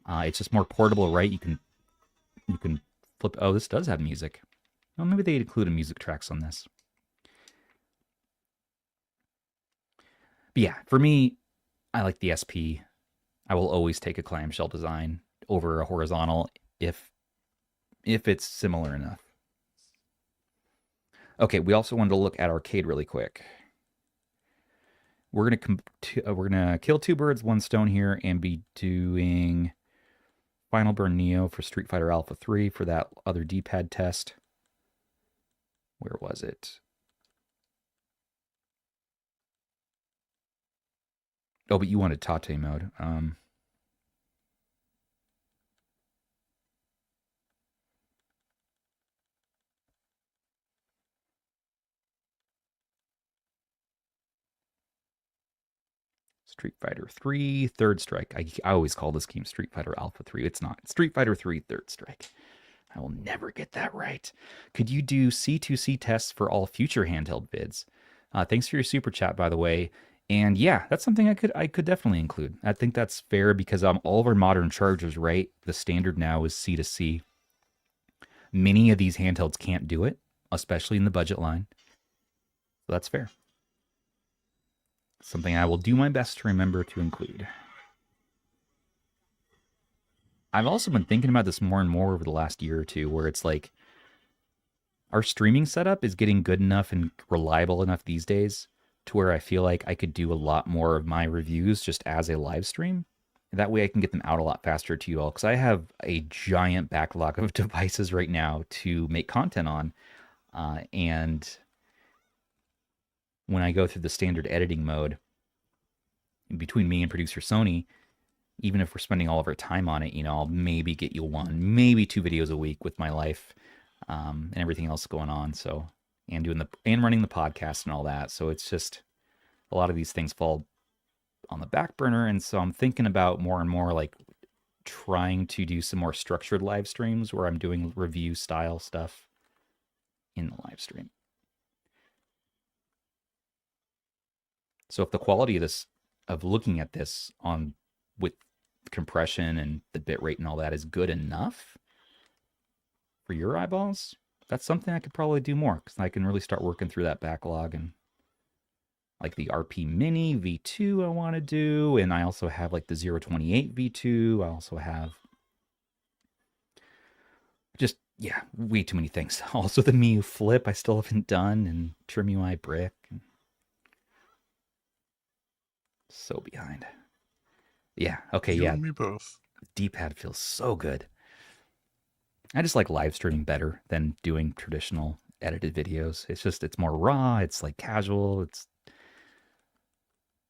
S1: It's just more portable, right? You can flip. Oh, this does have music. Well, maybe they included music tracks on this. But yeah, for me, I like the SP. I will always take a clamshell design over a horizontal if it's similar enough. Okay, we also wanted to look at arcade really quick. We're gonna kill two birds, one stone here, and be doing Final Burn Neo for Street Fighter Alpha 3 for that other D-pad test. Where was it? Oh, but you wanted Tate mode. Street Fighter 3 Third Strike. I always call this game Street Fighter Alpha 3. It's not. It's Street Fighter 3 Third Strike. I will never get that right. Could you do C2C tests for all future handheld vids? Thanks for your super chat, by the way. And yeah, that's something I could definitely include. I think that's fair because all of our modern chargers, right? The standard now is C2C. Many of these handhelds can't do it, especially in the budget line. So that's fair. Something I will do my best to remember to include. I've also been thinking about this more and more over the last year or two, where it's like our streaming setup is getting good enough and reliable enough these days to where I feel like I could do a lot more of my reviews just as a live stream. That way I can get them out a lot faster to you all, because I have a giant backlog of devices right now to make content on. And when I go through the standard editing mode, between me and producer Sony, even if we're spending all of our time on it, I'll maybe get you one, maybe 2 videos a week with my life and everything else going on. So, and running the podcast and all that. So it's just a lot of these things fall on the back burner. And so I'm thinking about more and more like trying to do some more structured live streams where I'm doing review style stuff in the live stream. So if the quality of looking at this with compression and the bit rate and all that is good enough for your eyeballs, that's something I could probably do more, because I can really start working through that backlog. And like the RP Mini V2 I want to do, and I also have like the 028 V2. I also have just, yeah, way too many things. Also the Miyoo Flip I still haven't done, and TrimUI Brick. So behind. Yeah, okay,
S2: You
S1: yeah.
S2: and me both.
S1: D-pad feels so good. I just like live streaming better than doing traditional edited videos. It's more raw, it's like casual,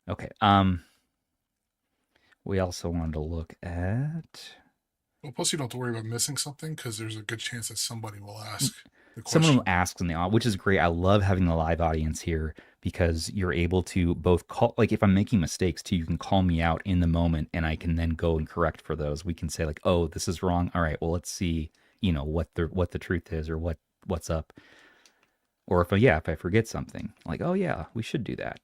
S1: okay. We also wanted to look at...
S2: Well, plus you don't have to worry about missing something, because there's a good chance that somebody will ask the question.
S1: Someone will ask in the audience, which is great. I love having the live audience here, because you're able to both call, like if I'm making mistakes too, you can call me out in the moment and I can then go and correct for those. We can say like, oh, this is wrong. All right, well, let's see, what the truth is, or what's up. Or if I forget something, like, oh yeah, we should do that.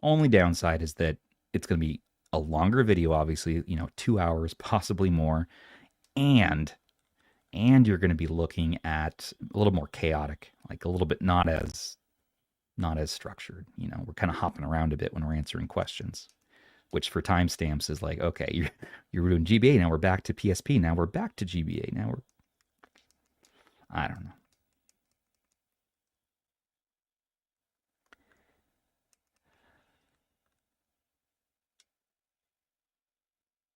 S1: Only downside is that it's going to be a longer video, obviously, 2 hours, possibly more. And you're going to be looking at a little more chaotic, like a little bit not as structured. We're kind of hopping around a bit when we're answering questions, which for timestamps is like, okay, you're doing GBA, now we're back to PSP, now we're back to GBA, I don't know.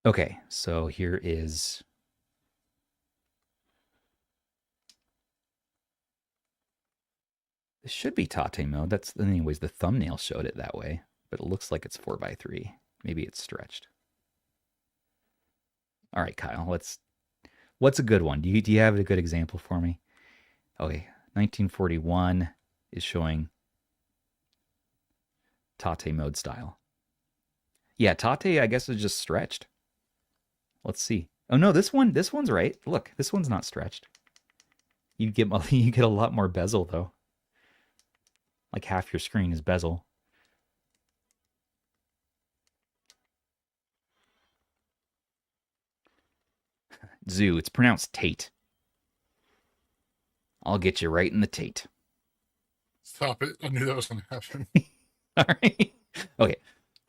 S1: Okay, so here is... This should be Tate mode. That's, anyways, the thumbnail showed it that way, but it looks like it's 4:3. Maybe it's stretched. All right, Kyle, what's a good one? Do you have a good example for me? Okay, 1941 is showing Tate mode style. Yeah, Tate, I guess, is just stretched. Let's see. Oh no, this one's right. Look, this one's not stretched. You get a lot more bezel though. Like half your screen is bezel. Zoo, it's pronounced Tate. I'll get you right in the Tate.
S2: Stop it. I knew that was going to happen.
S1: All right. Okay.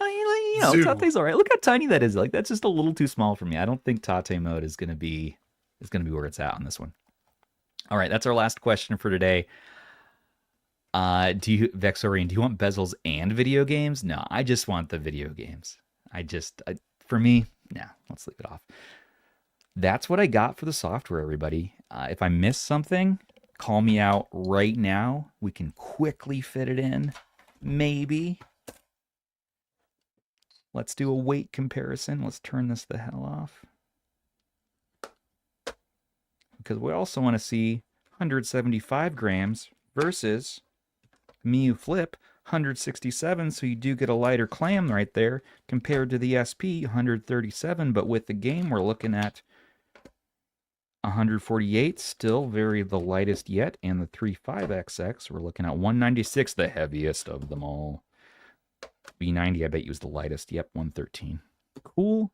S1: You know,
S2: Zoo.
S1: Tate's all right. Look how tiny that is. Like, that's just a little too small for me. I don't think Tate mode is gonna be where it's at on this one. All right, that's our last question for today. Do you, Vexorian, do you want bezels and video games? No, I just want the video games. For me, no, let's leave it off. That's what I got for the software, everybody. If I miss something, call me out right now. We can quickly fit it in, maybe. Let's do a weight comparison. Let's turn this the hell off. Because we also want to see 175 grams versus Miyoo Flip 167. So you do get a lighter clam right there compared to the SP 137. But with the game, we're looking at 148, still very the lightest yet. And the 35XX, we're looking at 196, the heaviest of them all. V90, I bet you was the lightest. Yep, 113. Cool.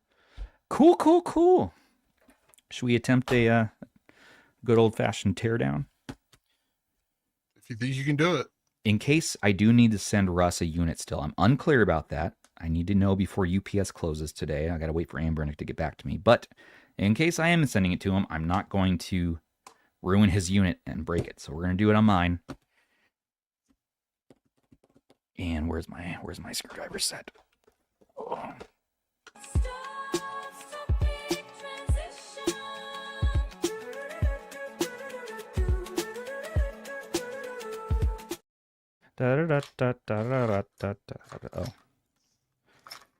S1: Cool. Should we attempt a good old-fashioned teardown?
S2: If you think you can do it.
S1: In case I do need to send Russ a unit still, I'm unclear about that. I need to know before UPS closes today. I got to wait for Anbernic to get back to me. But in case I am sending it to him, I'm not going to ruin his unit and break it. So we're going to do it on mine. And where's my screwdriver set? Oh. Oh.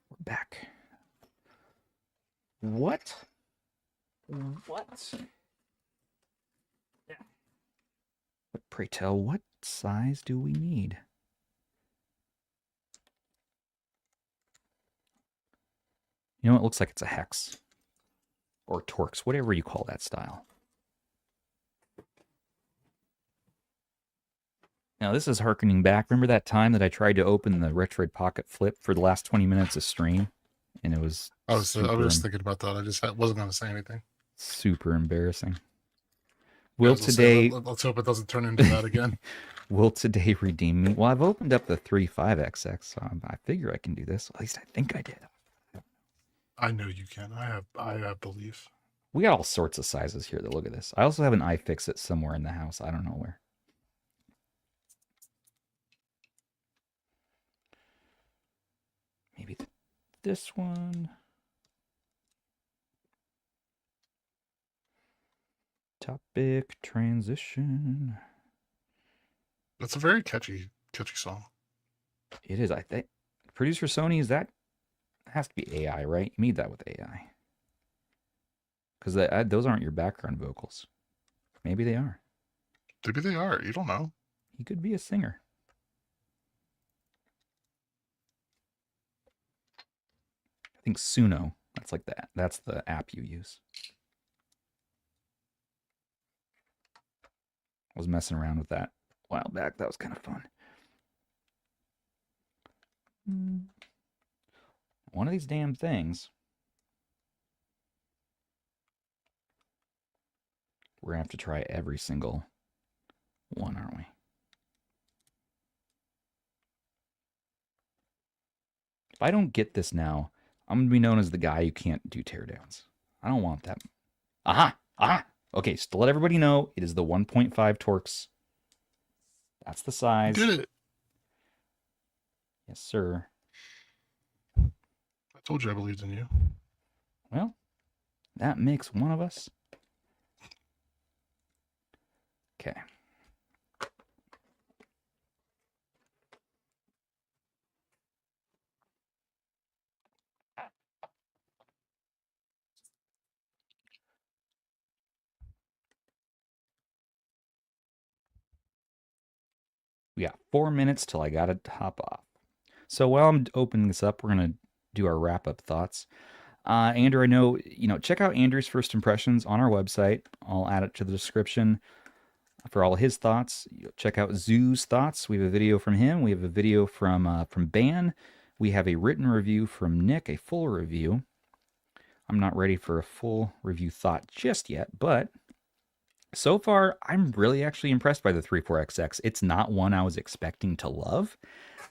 S1: We're back. What? But pray tell, what size do we need? You know, it looks like it's a hex. Or Torx, whatever you call that style. Now, this is harkening back. Remember that time that I tried to open the Retroid Pocket Flip for the last 20 minutes of stream? And it was...
S2: I was thinking about that. I just wasn't going to say anything.
S1: Super embarrassing.
S2: Let's hope it doesn't turn into that again.
S1: Will today redeem me? Well, I've opened up the 35XX, so I figure I can do this. At least I think I did.
S2: I know you can. I have belief.
S1: We got all sorts of sizes here. Look at this. I also have an iFixit somewhere in the house. I don't know where. Maybe this one. Topic transition.
S2: That's a very catchy song.
S1: It is. I think producer Sony, is that has to be AI, right? You need that with AI. Because those aren't your background vocals. Maybe they are.
S2: Maybe they are. You don't know.
S1: He could be a singer. I think Suno. That's like that. That's the app you use. I was messing around with that a while back. That was kind of fun. One of these damn things. We're going to have to try every single one, aren't we? If I don't get this now, I'm going to be known as the guy who can't do teardowns. I don't want that. Aha! Okay, so to let everybody know, it is the 1.5 Torx. That's the size.
S2: You did it.
S1: Yes, sir.
S2: I told you I believed in you.
S1: Well, that makes one of us. Okay. We got 4 minutes till I gotta hop off. So while I'm opening this up, we're gonna do our wrap-up thoughts. Andrew, I know, check out Andrew's first impressions on our website. I'll add it to the description for all his thoughts. Check out Zoo's thoughts. We have a video from him. We have a video from Ban. We have a written review from Nick, a full review. I'm not ready for a full review thought just yet, but so far, I'm really actually impressed by the 34XX. It's not one I was expecting to love,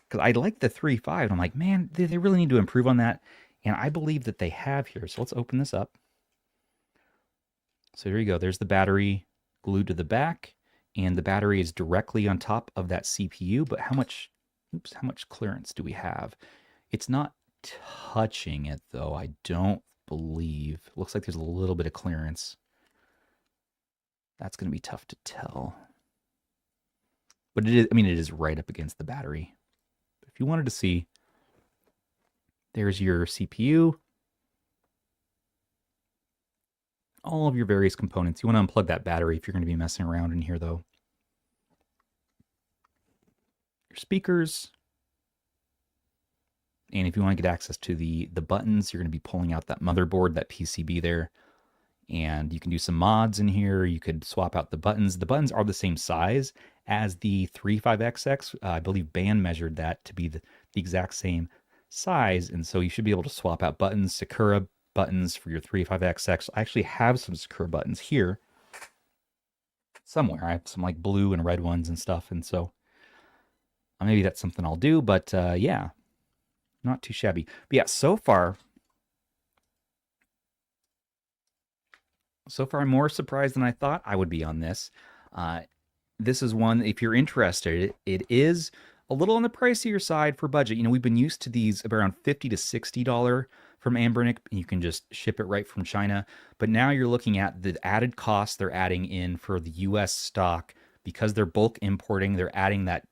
S1: because I like the 3.5, and I'm like, man, they really need to improve on that, and I believe that they have here. So let's open this up. So here you go. There's the battery glued to the back, and the battery is directly on top of that CPU, but how much clearance do we have? It's not touching it, though, I don't believe. Looks like there's a little bit of clearance. That's going to be tough to tell. But it is, I mean, it is right up against the battery. If you wanted to see, there's your CPU. All of your various components. You want to unplug that battery if you're going to be messing around in here, though. Your speakers. And if you want to get access to the buttons, you're going to be pulling out that motherboard, that PCB there. And you can do some mods in here. You could swap out the buttons. The buttons are the same size as the 35XX. I believe Ban measured that to be the exact same size. And so you should be able to swap out buttons, Sakura buttons for your 35XX. I actually have some Sakura buttons here somewhere. I have some like blue and red ones and stuff. And so maybe that's something I'll do. But yeah, not too shabby. But yeah, so far I'm more surprised than I thought I would be on this. This is one, if you're interested, it is a little on the pricier side for budget. We've been used to these around $50 to $60 from Anbernic, and you can just ship it right from China. But now you're looking at the added costs they're adding in for the US stock. Because they're bulk importing, they're adding that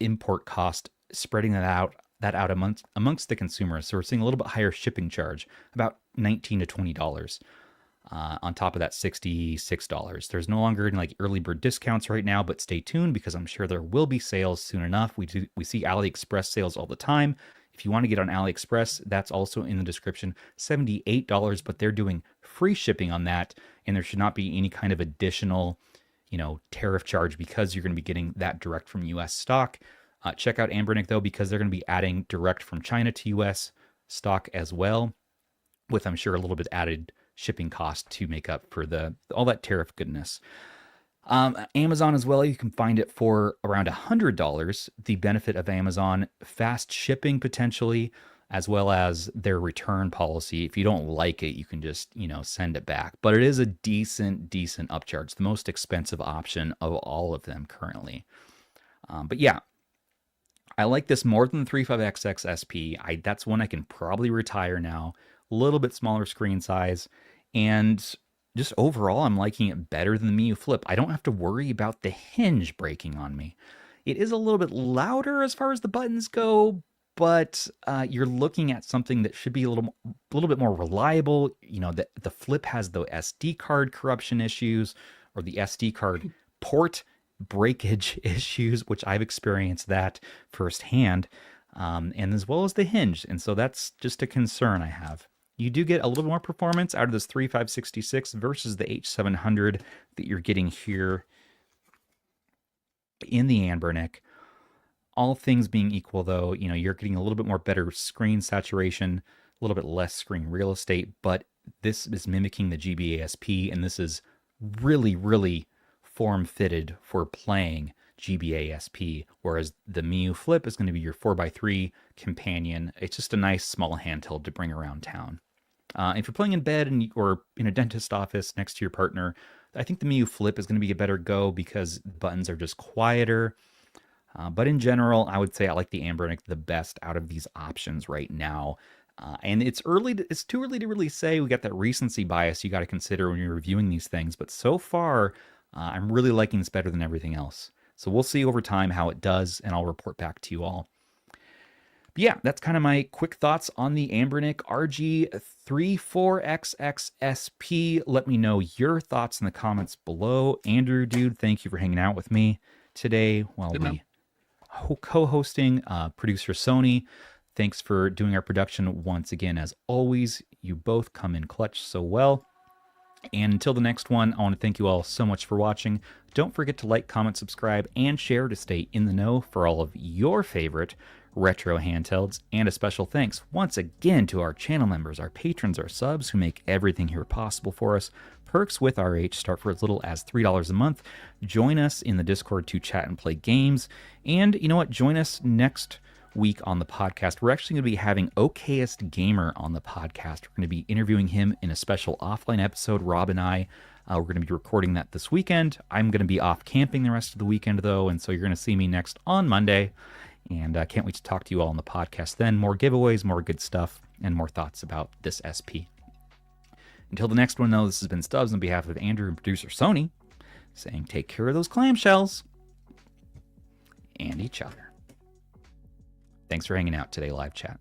S1: import cost, spreading that out amongst the consumers. So we're seeing a little bit higher shipping charge, about $19 to $20. On top of that $66. There's no longer any like early bird discounts right now, but stay tuned because I'm sure there will be sales soon enough. We see AliExpress sales all the time. If you want to get on AliExpress, that's also in the description. $78, but they're doing free shipping on that, and there should not be any kind of additional, tariff charge because you're going to be getting that direct from US stock. Check out Anbernic though, because they're going to be adding direct from China to US stock as well, with I'm sure a little bit added shipping cost to make up for all that tariff goodness. Amazon as well, you can find it for around $100. The benefit of Amazon, fast shipping potentially, as well as their return policy. If you don't like it, you can just, send it back. But it is a decent upcharge, the most expensive option of all of them currently. But yeah, I like this more than the 35XX SP. That's one I can probably retire now. A little bit smaller screen size. And just overall, I'm liking it better than the Miyoo Flip. I don't have to worry about the hinge breaking on me. It is a little bit louder as far as the buttons go, but you're looking at something that should be a little bit more reliable. The Flip has the SD card corruption issues, or the SD card port breakage issues, which I've experienced that firsthand, and as well as the hinge. And so that's just a concern I have. You do get a little more performance out of this 3566 versus the H700 that you're getting here in the Anbernic. All things being equal, though, you're getting a little bit more better screen saturation, a little bit less screen real estate, but this is mimicking the GBA SP, and this is really, really form-fitted for playing GBA SP, whereas the Miyoo Flip is going to be your 4x3 companion. It's just a nice small handheld to bring around town. If you're playing in bed or in a dentist office next to your partner, I think the Miyoo Flip is going to be a better go because buttons are just quieter. But in general, I would say I like the Anbernic the best out of these options right now. And it's too early to really say. We got that recency bias you got to consider when you're reviewing these things. But so far, I'm really liking this better than everything else. So we'll see over time how it does, and I'll report back to you all. But yeah, that's kind of my quick thoughts on the Anbernic RG34XXSP. Let me know your thoughts in the comments below. Andrew, dude, thank you for hanging out with me today while we co-hosting. Producer Sony, thanks for doing our production once again. As always, you both come in clutch so well. And until the next one, I want to thank you all so much for watching. Don't forget to like, comment, subscribe, and share to stay in the know for all of your favorite retro handhelds. And a special thanks once again to our channel members, our patrons, our subs who make everything here possible for us. Perks with RH start for as little as $3 a month. Join us in the Discord to chat and play games. And you know what? Join us next week on the podcast. We're actually going to be having Okayest Gamer on the podcast. We're going to be interviewing him in a special offline episode. Rob and I, we're going to be recording that this weekend. I'm going to be off camping the rest of the weekend, though, and so you're going to see me next on Monday. And I can't wait to talk to you all on the podcast then. More giveaways, more good stuff, and more thoughts about this SP. Until the next one, though, this has been Stubbs on behalf of Andrew and producer Sony, saying take care of those clamshells and each other. Thanks for hanging out today, live chat.